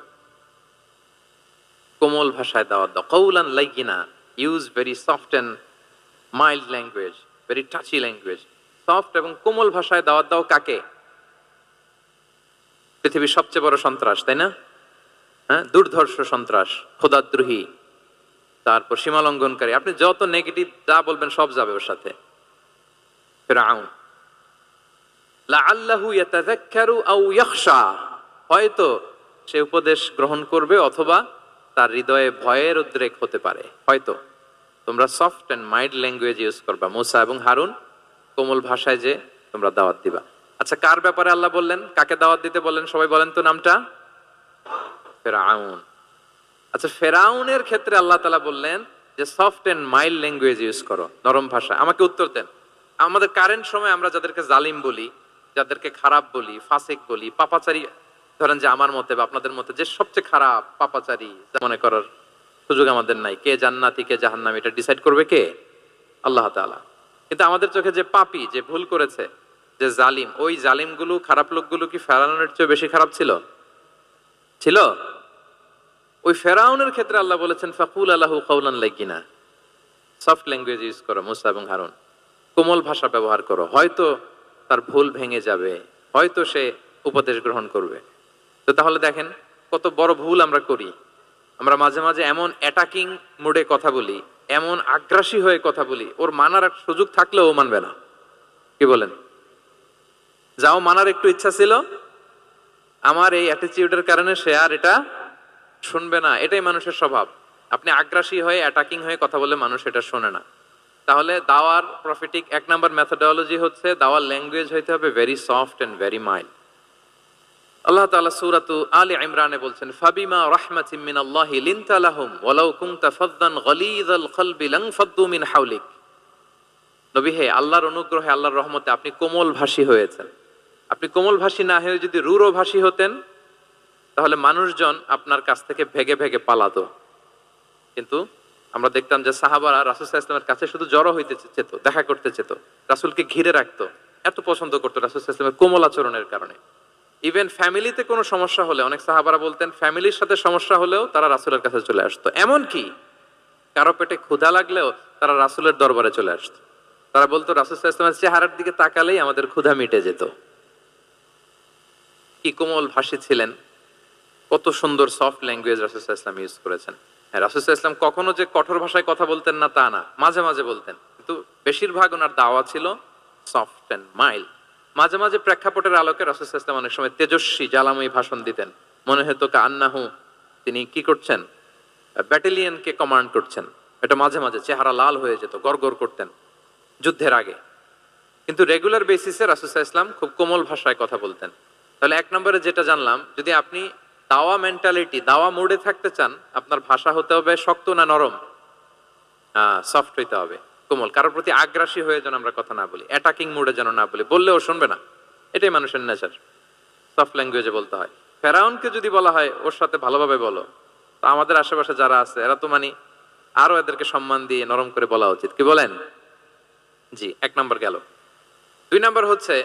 কোমল ভাষায় দাওয়াত দাও। কাওলান লাইয়িনা, use very soft and mild language, very touchy language. Soft এবং কোমল ভাষায় দাওয়াত দাও কাকে? পৃথিবীর সবচেয়ে বড় সন্ত্রাস, তাই না? হ্যাঁ, দুর্ধর্ষ সন্ত্রাস, খোদাদ্রোহী, তারপর সীমালঙ্ঘনকারী। আপনি যত নেগেটিভ যা বলবেন সব যাবে ওর সাথে। ফিরআউন, লাআল্লাহু ইয়াতাযাক্কারু আও ইয়াখশা, হয়তো সে উপদেশ গ্রহণ করবে অথবা তার হৃদয়ে ভয়ের উদ্রেক হতে পারে। হয়তো তোমরা soft and mild language use করবা, মূসা এবং হারুন, কোমল ভাষায় যে তোমরা দাওয়াত দিবা। আচ্ছা, কার ব্যাপারে আল্লাহ বললেন, কাকে দাওয়াত দিতে বললেন? সবাই বলেন তো নামটা। ফেরাউন। আচ্ছা, ফেরাউনের ক্ষেত্রে আল্লাহ তাআলা বললেন যে soft and mild language use করো, নরম ভাষা। আমাকে উত্তর দেন, আমাদের কারেন্ট সময় আমরা যাদেরকে জালিম বলি, যাদেরকে খারাপ বলি, ফাসিক বলি, পাপাচারী, ধরেন যে আমার মতে বা আপনাদের মতে যে সবচেয়ে খারাপ পাপাচারী মনে করার সুযোগ আমাদের নাই। কে জান্নাতি কে জাহান্নামী এটা ডিসাইড করবে কে? আল্লাহ তাআলা। কিন্তু আমাদের চোখে যে পাপী, যে ভুল করেছে, যে জালিম, ওই জালিমগুলো, খারাপ লোকগুলো কি ফেরাউনের চেয়ে বেশি খারাপ ছিল? ছিল। ওই ফেরাউনের ক্ষেত্রে আল্লাহ বলেছেন ফাকুল লাহু কাওলান লাইয়িনা, সফট ল্যাঙ্গুয়েজ ইউজ করো মূসা এবং হারুন, কোমল ভাষা ব্যবহার করো। হয়তো তার ভুল ভেঙে যাবে, হয়তো সে উপদেশ গ্রহণ করবে। তো তাহলে দেখেন কত বড় ভুল আমরা করি। আমরা মাঝে মাঝে এমন অ্যাটাকিং মুডে কথা বলি, এমন আগ্রাসী হয়ে কথা বলি, ওর মানার সুযোগ থাকলেও ও মানবে না। কি বলেন? যাও মানার একটু ইচ্ছা ছিল, আমার এই অ্যাটিটিউডের কারণে সে আর এটা শুনবে না। এটাই মানুষের স্বভাব। আপনি আগ্রাসী হয়ে অ্যাটাকিং হয়ে কথা বলে মানুষ এটা শোনে না। তাহলে দাওয়ার প্রফিটিক 1 নাম্বার মেথোডোলজি হচ্ছে দাওয়ার ল্যাঙ্গুয়েজ হইতে হবে very soft and very mild. আল্লাহ তাআলা সূরাতু আলে ইমরানে বলছেন, ফাবিমা রাহমাতিম মিনাল্লাহি লিনতা লাহুম ওয়ালাউ কুনতা ফাদদান গালিযাল কলবি লানফাদ্দু মিন হাওলিক। নবী হে, আল্লাহর অনুগ্রহে, আল্লাহর রহমতে আপনি কোমল ভাষী হয়েছেন। আপনি কোমল ভাষী না হয়ে যদি রূঢ় ভাষী হতেন তাহলে মানুষজন আপনার কাছ থেকে ভেগে ভেগে পালাতো। কিন্তু আমরা দেখতাম যে সাহাবারা রাসূল সাল্লাল্লাহু আলাইহি ওয়াসাল্লামের কাছে শুধু জড়ো হইতে চেত, দেখা করতে চেত, রাসূলকে ঘিরে রাখতো, এত পছন্দ করতো রাসূল সাল্লাল্লাহু আলাইহি ওয়াসাল্লামের কোমল আচরণের কারণে। ইভেন ফ্যামিলিতে কোনো সমস্যা হলে অনেক সাহাবারা বলতেন ফ্যামিলির সাথে সমস্যা হলেও তারা রাসূলের কাছে চলে আসতো। এমনকি কারো পেটে ক্ষুধা লাগলেও তারা রাসূলের দরবারে চলে আসতো। তারা বলতো রাসূল সাল্লাল্লাহু আলাইহি ওয়াসাল্লামের চেহারার দিকে তাকালেই আমাদের ক্ষুধা মিটে যেত। কি কোমল ভাষী ছিলেন, কত সুন্দর সফট ল্যাঙ্গুয়েজ রাসূল সাল্লাল্লাহু আলাইহি ওয়াসাল্লাম ইউজ করেছেন। হ্যাঁ, রাসূল সাল্লাল্লাহু আলাইহি ওয়াসাল্লাম কখনো যে কঠোর ভাষায় কথা বলতেন না তা না, মাঝে মাঝে বলতেন, কিন্তু বেশিরভাগ ওনার দাওয়া ছিল সফট এন্ড মাইল্ড। মাঝে মাঝে প্রেক্ষাপটের আলোকে রাসূল সাল্লাল্লাহু আলাইহি ওয়াসাল্লাম অনেক সময় তেজস্বী জ্বালাময়ী ভাষণ দিতেন। মনে হতো কান্নাহু তিনি কি করছেন, ব্যাটালিয়নকে কমান্ড করছেন। এটা মাঝে মাঝে চেহারা লাল হয়ে যেত, গড়গড় করতেন যুদ্ধের আগে। কিন্তু রেগুলার বেসিসে রাসূল সাল্লাল্লাহু আলাইহি ওয়াসাল্লাম খুব কোমল ভাষায় কথা বলতেন। তাহলে 1 নম্বরে যেটা জানলাম, যদি আপনি দাওয়া মেন্টালিটি, দাওয়া মোডে থাকতে চান, আপনার ভাষা হতে হবে শক্ত না নরম? সফট হইতে হবে, কোমল। কারোর প্রতি আগ্রাসী হয়ে যেন আমরা কথা না বলি, অ্যাটাকিং মুডে যেন না বলি, বললেও শুনবে না। এটাই মানুষের নেচার, সফট ল্যাঙ্গুয়েজে বলতে হয়। ফেরাউনকে যদি বলা হয় ওর সাথে ভালোভাবে বলো, তো আমাদের আশেপাশে যারা আছে এরা তো আরো এদেরকে সম্মান দিয়ে নরম করে বলা উচিত। কি বলেন? জি, 1 নম্বর গেল। 2 নম্বর হচ্ছে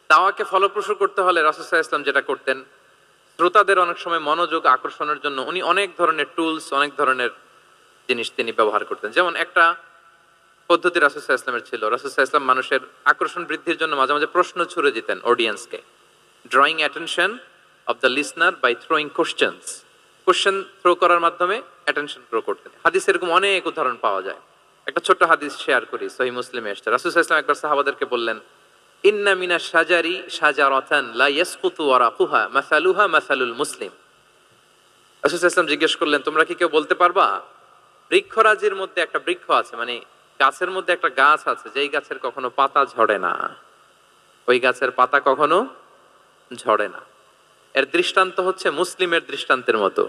দাওয়াকে ফলপ্রসূ করতে হলে রাসূল সাল্লাল্লাহু আলাইহি ওয়াসাল্লাম যেটা করতেন, শ্রোতাদের অনেক সময় মনোযোগ আকর্ষণের জন্য উনি অনেক ধরনের টুলস, অনেক ধরনের জিনিস তিনি ব্যবহার করতেন। যেমন একটা পদ্ধতি রাসূল সাল্লাল্লাহু আলাইহি ওয়াসাল্লামের ছিল, রাসূল সাল্লাল্লাহু আলাইহি ওয়াসাল্লাম মানুষের আকর্ষণ বৃদ্ধির জন্য মাঝে মাঝে প্রশ্ন ছুড়ে দিতেন অডিয়েন্সকে। Drawing attention of the listener by throwing questions. Question throw করার মাধ্যমে অ্যাটেনশন গ্রো করতেন। হাদিসে এরকম অনেক উদাহরণ পাওয়া যায়। একটা ছোট্ট হাদিস শেয়ার করি, সহিহ মুসলিমে এসেছে। রাসূল সাল্লাল্লাহু আলাইহি ওয়াসাল্লাম একবার সাহাবাদেরকে বললেন, ইন্না মিনাশ শাজারি শাজারাতান লা ইয়াসকুতু ওয়ারাকুহা মাসালুহা মাসালুল মুসলিম। রাসূল সাল্লাল্লাহু আলাইহি ওয়াসাল্লাম জিজ্ঞেস করলেন, তোমরা কি কেউ বলতে পারবা বৃক্ষরাজির মধ্যে একটা বৃক্ষ আছে, গাছের মধ্যে একটা গাছ আছে যেই গাছের কখনো পাতা ঝরে না, ওই গাছের পাতা কখনো ঝরে না। এর দৃষ্টান্ত হচ্ছে মুসলিমের দৃষ্টান্তের মতো।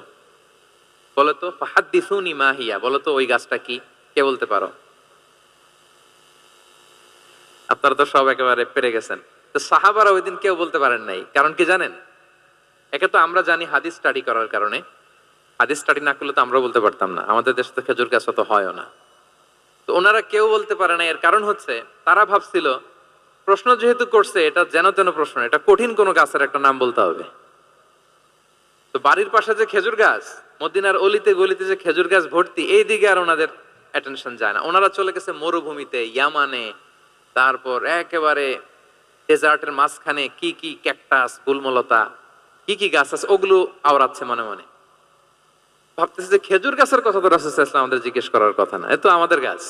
বলো তো, ফাহাদ্দিসুনি মা হিয়া, বলো তো ওই গাছটা কি, কে বলতে পারো? আপনারা তো সব একেবারে পেরে গেছেন। তো সাহাবারা ওই দিন কেউ বলতে পারেন নাই, কারণ কি জানেন? একে তো আমরা জানি হাদিস স্টাডি করার কারণে, হাদিস স্টাডি না করলে তো আমরা বলতে পারতাম না, আমাদের দেশে তো খেজুর গাছ অত হয়ও না। তো ওনারা কেউ বলতে পারে না, এর কারণ হচ্ছে তারা ভাবছিল প্রশ্ন যেহেতু করছে এটা যেন তেন প্রশ্ন, এটা কঠিন কোনো গাছের একটা নাম বলতে হবে। তো বাড়ির পাশে যে খেজুর গাছ, মদিনার অলিতে গলিতে যে খেজুর গাছ ভর্তি, এই দিকে আর ওনাদের অ্যাটেনশন যায় না। ওনারা চলে গেছে মরুভূমিতে, ইয়ামানে, তারপর একেবারে ডেজার্টের মাঝখানে কি কি ক্যাকটাস, গুলমলতা, কি কি গাছ আছে ওগুলো আওড়াচ্ছে মনে মনে। ভাবতেছে যে খেজুর গাছের কথা তো রাসূল সাল্লাল্লাহু আলাইহি ওয়াসাল্লাম আমাদের জিজ্ঞেস করার কথা না, এ তো আমাদের গাছ,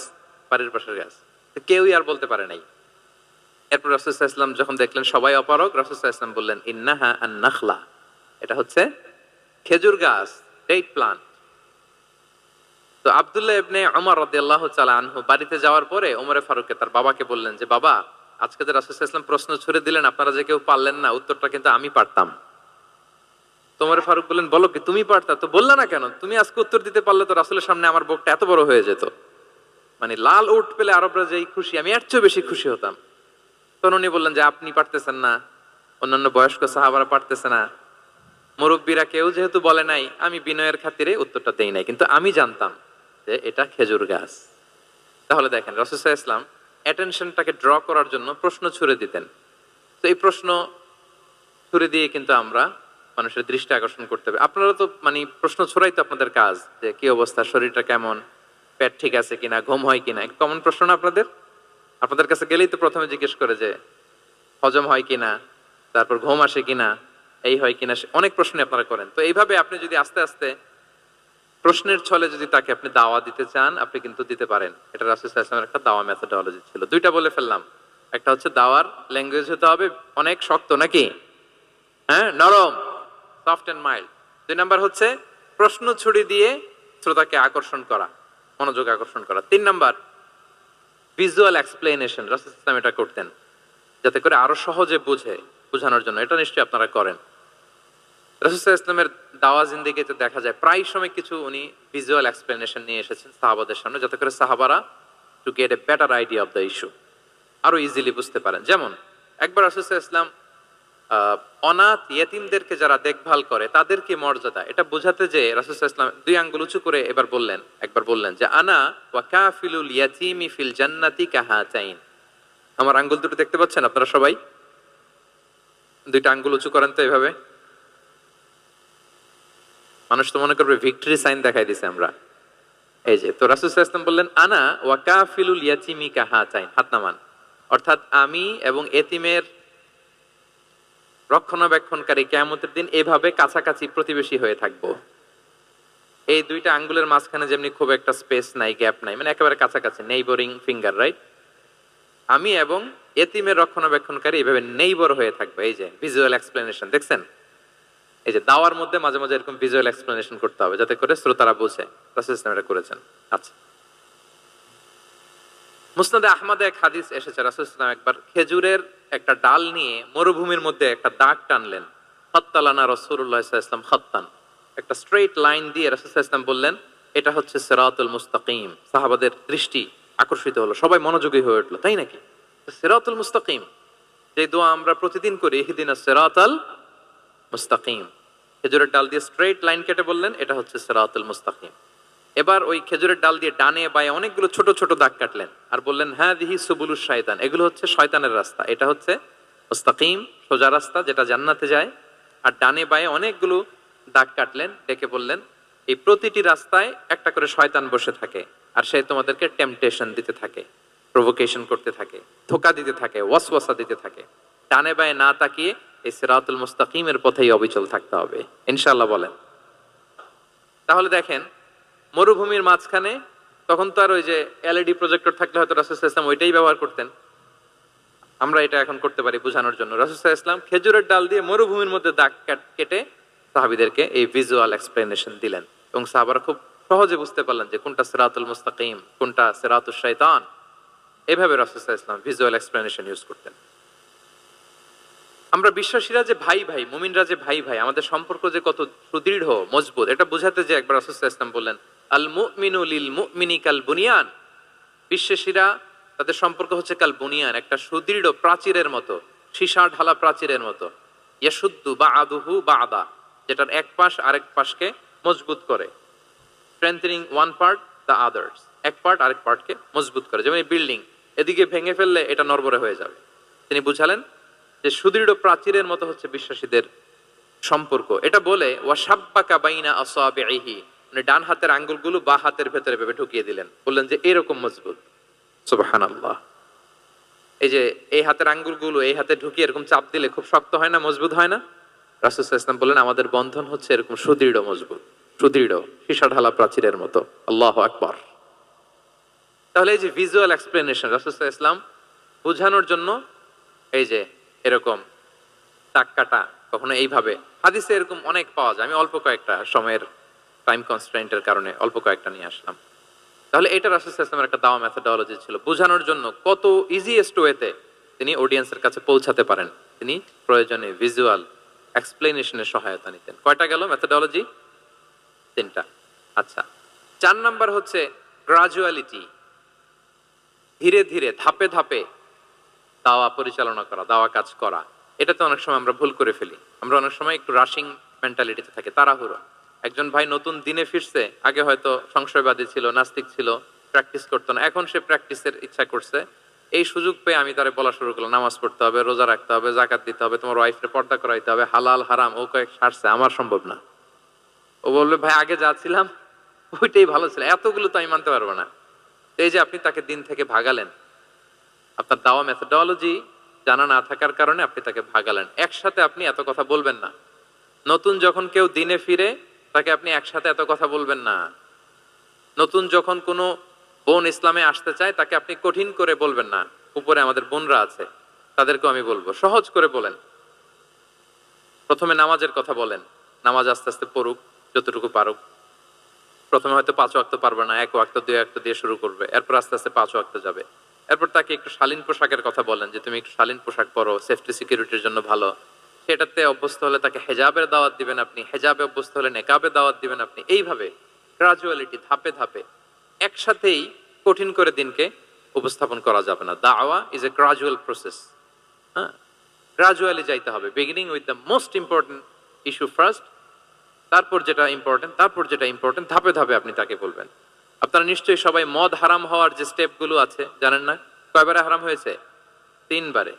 বাড়ির পাশের গাছ। তো কেউই আর বলতে পারে নাই। এরপর রাসূল সাল্লাল্লাহু আলাইহি ওয়াসাল্লাম যখন দেখলেন সবাই অপারগ, রাসূল সাল্লাল্লাহু আলাইহি ওয়াসাল্লাম বললেন, ইন্নাহা আন-নাখলা, এটা হচ্ছে খেজুর গাছ, ডেট প্লান্ট। তো আব্দুল্লাহ ইবনে উমর রাদিয়াল্লাহু তাআলা আনহু বাড়িতে যাওয়ার পরে ওমরে ফারুককে তার বাবাকে বললেন যে, বাবা, আজকে যে রাসূল সাল্লাল্লাহু আলাইহি ওয়াসাল্লাম প্রশ্ন ছুড়ে দিলেন, আপনারা যে কেউ পারলেন না, উত্তরটা কিন্তু আমি পারতাম। তো ওমরে ফারুক বললেন, বলো কি, তুমি পারতা? তো বললা না কেন? তুমি আজকে উত্তর দিতে পারলে তো রাসূলের সামনে আমার বুকটা এত বড় হয়ে যেত। মানে লাল উট পেলে আরবরা যেই খুশি, আমি এর চেয়ে বেশি খুশি হতাম। তখন উনি বললেন যে, আপনি পারতেছেন না, অন্যান্য বয়স্ক সাহাবারা পারতেছে না, মুরব্বীরা কেউ যেহেতু বলে নাই, আমি বিনয়ের খাতিরে উত্তরটা দেই নাই, কিন্তু আমি জানতাম যে এটা খেজুর গাছ। তাহলে দেখেন রাসূল সাল্লাল্লাহু আলাইহি ওয়াসাল্লাম অ্যাটেনশনটাকে ড্র করার জন্য প্রশ্ন ছুড়ে দিতেন। তো এই প্রশ্ন ছুড়ে দিয়ে কিন্তু আমরা মানুষের দৃষ্টি আকর্ষণ করতে হবে। আপনারা তো মানে প্রশ্ন ছড়াই তো আপনাদের কাজ, যে কি অবস্থা, শরীরটা কেমন, পেট ঠিক আছে কিনা, ঘুম হয় কিনা, কমন প্রশ্ন না আপনাদের? আপনাদের কাছে গেলেই তো প্রথমে জিজ্ঞেস করে যে হজম হয় কিনা, তারপর ঘুম আসে কিনা, এই হয় কিনা, অনেক প্রশ্ন আপনারা করেন। তো এইভাবে আপনি যদি আস্তে আস্তে প্রশ্নের ছলে যদি তাকে আপনি দাওয়া দিতে চান, আপনি কিন্তু দিতে পারেন। এটা রাসূল সাল্লাল্লাহু আলাইহি ওয়াসাল্লামের একটা দাওয়া মেথোডোলজি ছিল। দুইটা বলে ফেললাম, একটা হচ্ছে দাওয়ার ল্যাঙ্গুয়েজ হতে হবে অনেক শক্ত, নাকি? হ্যাঁ, নরম, সফট এন্ড মাইল্ড। দুই নাম্বার হচ্ছে প্রশ্ন ছুড়ে দিয়ে শ্রোতাকে আকর্ষণ করা, মনোযোগ আকর্ষণ করা। তিন নাম্বার ভিজুয়াল এক্সপ্লেনেশন, রাসূল সাল্লাল্লাহু আলাইহি ওয়াসাল্লাম এটা করতেন যাতে করে আরো সহজে বোঝানোর জন্য। এটা নিশ্চয়ই আপনারা করেন। রাসূল সাল্লাল্লাহু আলাইহি ওয়াসাল্লামের দাওয়া জিন্দেগিতে দেখা যায় প্রায় সময় কিছু উনি ভিজুয়াল এক্সপ্লেনেশন নিয়ে এসেছেন সাহাবাদের সামনে, যাতে করে সাহাবারা to get a better idea of the issue, আরো ইজিলি বুঝতে পারেন। যেমন একবার রাসূল সাল্লাল্লাহু আলাইহি ওয়াসাল্লাম অনাথ ইয়েতিমদেরকে যারা দেখভাল করে তাদের কি মর্যাদা, এটা বোঝাতে যে রাসূল সাল্লাল্লাহু আলাইহি ওয়াসাল্লাম দুই আঙ্গুল উঁচু করে একবার বললেন যে, আনা ওয়া কাফিলুল ইয়াতীমি ফিল জান্নাতি কাহাতাইন। আমার আঙ্গুল দুটো দেখতে পাচ্ছেন আপনারা সবাই? দুইটা আঙ্গুল উঁচু করেন তো এইভাবে। মানুষ তো মনে করবে ভিক্টরি সাইন দেখাই দিছে আমরা। এই যে, তো রাসূল সাল্লাল্লাহু আলাইহি ওয়াসাল্লাম বললেন, আনা ওয়া কাফিলুল ইয়াতীমি কাহাতাইন, হাত নামান। অর্থাৎ আমি এবং এতিমের রক্ষণাবেক্ষণকারী কিয়ামতের দিন এভাবে কাছাকাছি প্রতিবেশী হয়ে থাকবো। এই দুইটা আঙ্গুলের মাঝখানে যেমনি খুব একটা স্পেস নাই, গ্যাপ নাই, মানে একেবারে কাছাকাছি, নেইবরিং ফিঙ্গার, রাইট? আমি এবং এতিমের রক্ষণাবেক্ষণকারী এইভাবে নেইবর হয়ে থাকবো। এই যে ভিজুয়াল এক্সপ্লেনেশন দেখছেন, এই যে দাওয়ার মধ্যে মাঝে মাঝে এরকম ভিজুয়াল এক্সপ্লেনেশন করতে হবে যাতে করে শ্রোতারা বুঝে। রাসূল সাল্লাল্লাহু আলাইহি ওয়াসাল্লাম এটা করেছেন। আচ্ছা, মুসনাদে আহমদে এক হাদিস এসেছে, রাসূল সাল্লাল্লাহু আলাইহি ওয়াসাল্লাম একবার খেজুরের একটা ডাল নিয়ে মরুভূমির মধ্যে একটা দাগ টানলেন। খাত্তালানা রাসূলুল্লাহ সাল্লাল্লাহু আলাইহি ওয়াসাল্লাম খাত্তান, একটা স্ট্রেইট লাইন দিয়ে রাসূল সাল্লাল্লাহু আলাইহি ওয়াসাল্লাম বললেন, এটা হচ্ছে সিরাতুল মুস্তাকিম। সাহাবাদের দৃষ্টি আকর্ষিত হলো, সবাই মনোযোগী হয়ে উঠলো, তাই নাকি? সিরাতুল মুস্তাকিম, যে দোয়া আমরা প্রতিদিন করি, ইহদিনাস সিরাতাল মুস্তাকিম, খেজুরের ডাল দিয়ে স্ট্রেইট লাইন কেটে বললেন এটা হচ্ছে সিরাতুল মুস্তাকিম। এবার ওই খেজুরের ডাল দিয়ে ডানে বায়ে অনেকগুলো ছোট ছোট দাগ কাটলেন আর বললেন, হাযিহি সুবুলুশ শায়তান, এগুলো হচ্ছে শয়তানের রাস্তা, এটা হচ্ছে মুস্তাকিম, সোজা রাস্তা যেটা জান্নাতে যায়। আর ডানে বায়ে অনেকগুলো দাগ কাটলেন, ডেকে বললেন, এই প্রতিটি রাস্তায় একটা করে শয়তান বসে থাকে আর সে তোমাদেরকে টেম্পটেশন দিতে থাকে, প্রভোকেশন করতে থাকে, ধোঁকা দিতে থাকে, ওয়াসওয়াসা দিতে থাকে। ডানে বায়ে না তাকিয়ে এই সিরাতুল মুস্তাকিমের পথেই অবিচল থাকতে হবে, ইনশাআল্লাহ বলেন। তাহলে দেখেন মরুভূমির মাঝখানে, তখন তো আর ওই যে এলইডি প্রজেক্টর থাকলে হয়তো রাসূল সাল্লাল্লাহু আলাইহি ওয়াসাল্লাম ওইটাই ব্যবহার করতেন, আমরা এটা এখন করতে পারি বোঝানোর জন্য। রাসূল সাল্লাল্লাহু আলাইহি ওয়াসাল্লাম খেজুরের ডাল দিয়ে মরুভূমির মধ্যে দাগ কেটে সাহাবীদেরকে এই ভিজুয়াল এক্সপ্লেনেশন দিলেন এবং সাহাবারা খুব সহজে বুঝতে পারলেন যে কোনটা সিরাতুল মুস্তাকিম, কোনটা সিরাতুশ শায়তান। এভাবে রাসূল সাল্লাল্লাহু আলাইহি ওয়াসাল্লাম ভিজুয়াল এক্সপ্লেনেশন ইউজ করতেন। আমরা বিশ্বাসীরা যে ভাই ভাই, মুমিনরা যে ভাই ভাই, আমাদের সম্পর্ক যে কত সুদৃঢ় মজবুত, এটা বোঝাতে যে একবার রাসূল সাল্লাল্লাহু আলাইহি ওয়াসাল্লাম বললেন, আল মুমিনু লিল মুমিনি কাল বুনিয়ান। বিশ্বাসীরা তাদের সম্পর্ক হচ্ছে কাল বুনিয়ান, একটা সুদৃঢ় প্রাচীরের মতো, সীসা ঢালা প্রাচীরের মতো। ইয়াশুদ্দু বা'দুহু বা'দা, যেটার এক পাশ আরেক পাশকে মজবুত করে। Strengthening one part the others, এক পার্ট আরেক পার্টকে মজবুত করে। যেমন এই বিল্ডিং, এদিকে ভেঙে ফেললে এটা নড়বড়ে হয়ে যাবে। তিনি বুঝালেন যে সুদৃঢ় প্রাচীরের মতো হচ্ছে বিশ্বাসীদের সম্পর্ক। এটা বলে ওয়াসাব্বাকা বাইনা আসাবিহি, মানে ডান হাতের আঙ্গুলগুলো বা হাতের ভেতরে ভেবে ঢুকিয়ে দিলেন, বললেন যে এরকম মজবুত। সুবহানাল্লাহ। এই যে এই হাতের আঙ্গুলগুলো এই হাতে ঢুকিয়ে এরকম চাপ দিলে খুব শক্ত হয় না, মজবুত হয় না? রাসূল সাল্লাল্লাহু আলাইহি ওয়াসাল্লাম বললেন আমাদের বন্ধন হচ্ছে এরকম সুদৃঢ় মজবুত, সুদৃঢ় সীসা ঢালা প্রাচীরের মতো। আল্লাহু আকবার। তাহলে এই যে ভিজুয়াল এক্সপ্লেনেশন, রাসূল সাল্লাল্লাহু আলাইহি ওয়াসাল্লাম বোঝানোর জন্য এই যে এরকম টাক কাটা, কখনো এইভাবে, হাদিসে এরকম অনেক পাওয়া যায়। আমি অল্প কয়েকটা, সময়ের টাইম কনস্ট্রেন্টের কারণে অল্প কয়েকটা নিয়ে আসলাম। তাহলে এটা রাসূল সাল্লাল্লাহু আলাইহি ওয়াসাল্লামের একটা দাওয়া মেথোডোলজি ছিল, বোঝানোর জন্য কত ইজিয়েস্ট ওয়েতে তিনি অডিয়েন্সের কাছে পৌঁছাতে পারেন। তিনি প্রয়োজনে ভিজুয়াল এক্সপ্লেনেশনের সহায়তা নিতেন। কয়টা গেল মেথোডোলজি? 3টা। আচ্ছা, 4 নাম্বার হচ্ছে গ্রাজুয়ালিটি, ধীরে ধীরে ধাপে ধাপে দাওয়া পরিচালনা করা, দাওয়া কাজ করা। এটাতে অনেক সময় আমরা ভুল করে ফেলি। আমরা অনেক সময় একটু রাশিং মেন্টালিটিতে থাকি, তাড়াহুড়ো। একজন ভাই নতুন দিনে ফিরছে, আগে হয়তো সংশয়বাদী ছিল, নাস্তিক ছিল, প্র্যাকটিস করতো না, এখন সে প্র্যাকটিসের ইচ্ছা করছে। এই সুযোগ পেয়ে আমি তারে বলা শুরু করলাম নামাজ পড়তে হবে, রোজা রাখতে হবে, যাকাত দিতে হবে, তোমার ওয়াইফকে পর্দা করাইতে হবে, হালাল হারাম ও কয়েক সারছে, আমার সম্ভব না। ও বলবে ভাই আগে যা ছিলাম ওইটাই ভালো ছিল, এতগুলো তো আমি মানতে পারবো না। এই যে আপনি তাকে দিন থেকে ভাগালেন, আপনার দাওয়া মেথোডোলজি জানা না থাকার কারণে আপনি তাকে ভাগালেন। একসাথে আপনি এত কথা বলবেন না। নতুন যখন কেউ দিনে ফিরে তাকে আপনি একসাথে এত কথা বলবেন না। নতুন যখন কোনো বোন ইসলামে আসতে চায় তাকে আপনি কঠিন করে বলবেন না। উপরে আমাদের বোনরা আছে, তাদেরকেও আমি বলবো সহজ করে বলেন। প্রথমে নামাজের কথা বলেন, নামাজ আস্তে আস্তে পড়ুক যতটুকু পারুক। প্রথমে হয়তো 5 ওয়াক্ত পারবে না, 1 ওয়াক্ত 2 ওয়াক্ত দিয়ে শুরু করবে, এরপর আস্তে আস্তে 5 ওয়াক্ত যাবে। এরপর তাকে একটু শালীন পোশাকের কথা বলেন, যে তুমি একটু শালীন পোশাক পরো, সেফটি সিকিউরিটির জন্য ভালো। সেটাতে অভ্যস্ত হলে তাকে হেজাবের দাওয়াত দিবেন আপনি, হেজাবে অভ্যস্ত হলে নেকাবের দাওয়াত দিবেন আপনি। এইভাবে গ্রাজুয়ালিটি, ধাপে ধাপে, একসাথেই কঠিন করে দিনকে উপস্থাপন করা যাবে না। দাওয়া ইজ এ গ্রাজুয়াল প্রসেস। হ্যাঁ, গ্রাজুয়ালি যাইতে হবে। Beginning with the most important issue first, তারপর যেটা ইম্পর্টেন্ট, তারপর যেটা ইম্পর্টেন্ট, ধাপে ধাপে আপনি তাকে বলবেন। আপনারা নিশ্চয়ই সবাই মদ হারাম হওয়ার যে স্টেপগুলো আছে জানেন না? কয়বারে হারাম হয়েছে? 3 বারে।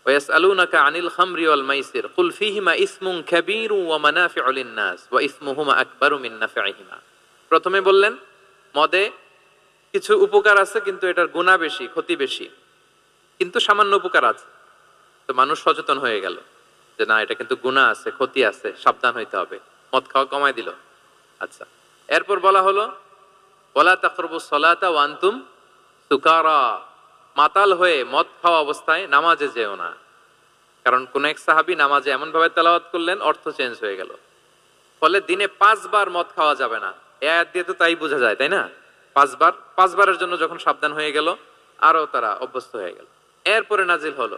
ওয়াসআলুনাকা আনিল খামরি ওয়াল মাইসির কুল ফীহিমা ইসমুন কাবীরু ওয়া মানাফিউ লিন-নাস ওয়া ইসমুহুমা আকবারু মিন নাফিহিমা। প্রথমে বললেন মদে কিছু উপকার আছে, কিন্তু এটার গুনাহ বেশি, ক্ষতি বেশি, কিন্তু সামান্য উপকার আছে। তো মানুষ সচেতন হয়ে গেল যে না, এটা কিন্তু গুনাহ আছে, ক্ষতি আছে, সাবধান হইতে হবে। মদ খাওয়া কমায় দিল। আচ্ছা, এরপর বলা হলো ওয়ালা তাকরাবুস সালাতা ওয়া আনতুম সুকারা, মাতাল হয়ে মদ খাওয়া অবস্থায় নামাজে যেও না। কারণ কোন এক সাহাবী নামাজে এমন ভাবে তেলাওয়াত করলেন, অর্থ চেঞ্জ হয়ে গেল। ফলে দিনে 5 বার মদ খাওয়া যাবে না। এই আয়াত দিয়ে তো তাই বোঝা যায়, তাই না? 5 বারের জন্য যখন সাবধান হয়ে গেল, আরো তারা অভ্যস্ত হয়ে গেল। এরপরে নাজিল হলো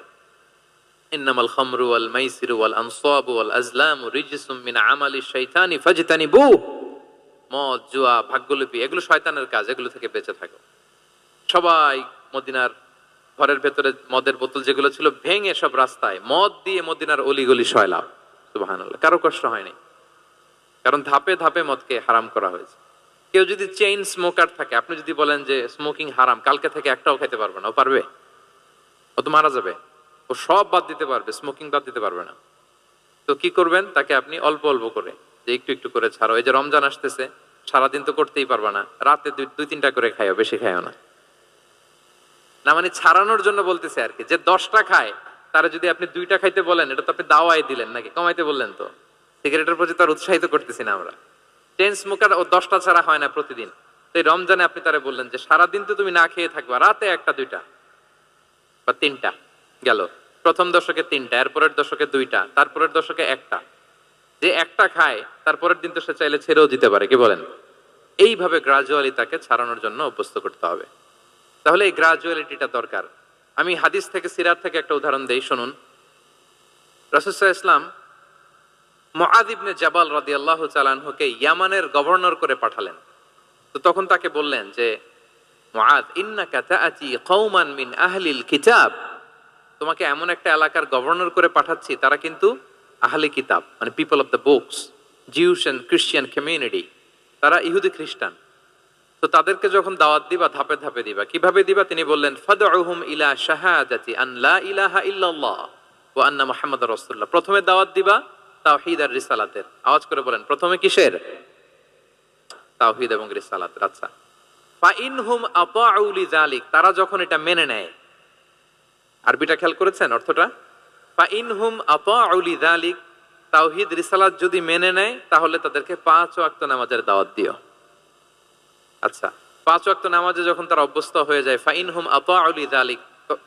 ইন্নামাল খামরু ওয়াল মাইসিরু ওয়াল আনসাবু ওয়াল আজলামু রিজসুম মিন আমালিশ শাইতানি ফাজতানিবু। মদ, জুয়া, ভাগ্যলিপি এগুলো শয়তানের কাজ, এগুলো থেকে বেঁচে থাকো। সবাই মদিনার ঘরের ভেতরে মদের বোতল যেগুলো ছিল ভেঙে সব রাস্তায় মদ দিয়ে মদিনার অলিগলি সয়লাভ। সুবহানাল্লাহ, কারো কষ্ট হয়নি, কারণ ধাপে ধাপে মদকে হারাম করা হয়েছে। কেউ যদি চেইন স্মোকার থাকে, আপনি যদি বলেন যে স্মোকিং হারাম, কালকে থেকে একটাও খেতে পারবে না, ও পারবে? ও তো মারা যাবে। ও সব বাদ দিতে পারবে, স্মোকিং বাদ দিতে পারবে না। তো কি করবেন? তাকে আপনি অল্প অল্প করে, যে একটু একটু করে ছাড়ো। এই যে রমজান আসতেছে, সারাদিন তো করতেই পারবা না, রাতে 2-3টা করে খাইও, বেশি খাইও না। না মানে ছাড়ানোর জন্য বলতেছে আর কি। যে 10টা খায় তারা যদি আপনি 2টা খাইতে বলেন, এটা তো আপনি দাওয়াই দিলেন নাকি, কমাইতে বললেন তো। সিগারেটের প্রতি তার উৎসাহিত করতেছি না আমরা। চেইন স্মোকার ও 10টা ছাড়া হয় না প্রতিদিন। তো এই রমজানে আপনি তারা বললেন যে সারাদিন তো তুমি না খেয়ে থাকবা, রাতে 1টা 2টা বা 3টা গেল। প্রথম দশকে 3টা, এরপরের দশকে 2টা, তারপরের দশকে 1টা। যে 1টা খায় তারপরের দিন তো সে চাইলে ছেড়েও দিতে পারে, কি বলেন? এইভাবে গ্রাজুয়ালি তাকে ছাড়ানোর জন্য অভ্যস্ত করতে হবে। তাহলে এই গ্রাজুয়ালিটিটা দরকার। আমি হাদিস থেকে, সিরাত থেকে একটা উদাহরণ দেই, শুনুন। রাসূল সাল্লাল্লাহু আলাইহি ওয়াসাল্লাম মুআয ইবনে জাবাল রাদিয়াল্লাহু তাআলা আনহুকে ইয়ামানের গভর্নর করে পাঠালেন। তো তখন তাকে বললেন যে মুআয, ইন্নাকা তাআতি কওমান মিন আহলিল কিতাব, তোমাকে এমন একটা এলাকার গভর্নর করে পাঠাচ্ছি, তারা কিন্তু আহলে কিতাব, মানে people of the books, Jews and Christian community, তারা ইহুদি খ্রিস্টান। তো তাদেরকে যখন দাওয়াত দিবা ধাপে ধাপে দিবা। কিভাবে দিবা? তিনি বললেন, ফাদউহুম ইলা শাহাদাতি আন লা ইলাহা ইল্লাল্লাহ ওয়া আন্না মুহাম্মাদুর রাসূলুল্লাহ। প্রথমে দাওয়াত দিবা তাওহীদ আর রিসালাতের। আওয়াজ করে বলেন, প্রথমে কিসের? তাওহীদ এবং রিসালাতের। আচ্ছা, ফা ইনহুম আতাউ লিযালিক, তারা যখন এটা মেনে নেয়। আরবিটা খেয়াল করেছেন অর্থটা? ফা ইনহুম আতাউ লিযালিক, তাওহীদ রিসালাত যদি মেনে নেয় তাহলে তাদেরকে 5 ওয়াক্ত নামাজের দাওয়াত দিও। আচ্ছা, 5 ওয়াক্ত নামাজে যখন তারা অভ্যস্ত হয়ে যায়, ফা ইনহুম আতাউ লিযালিক,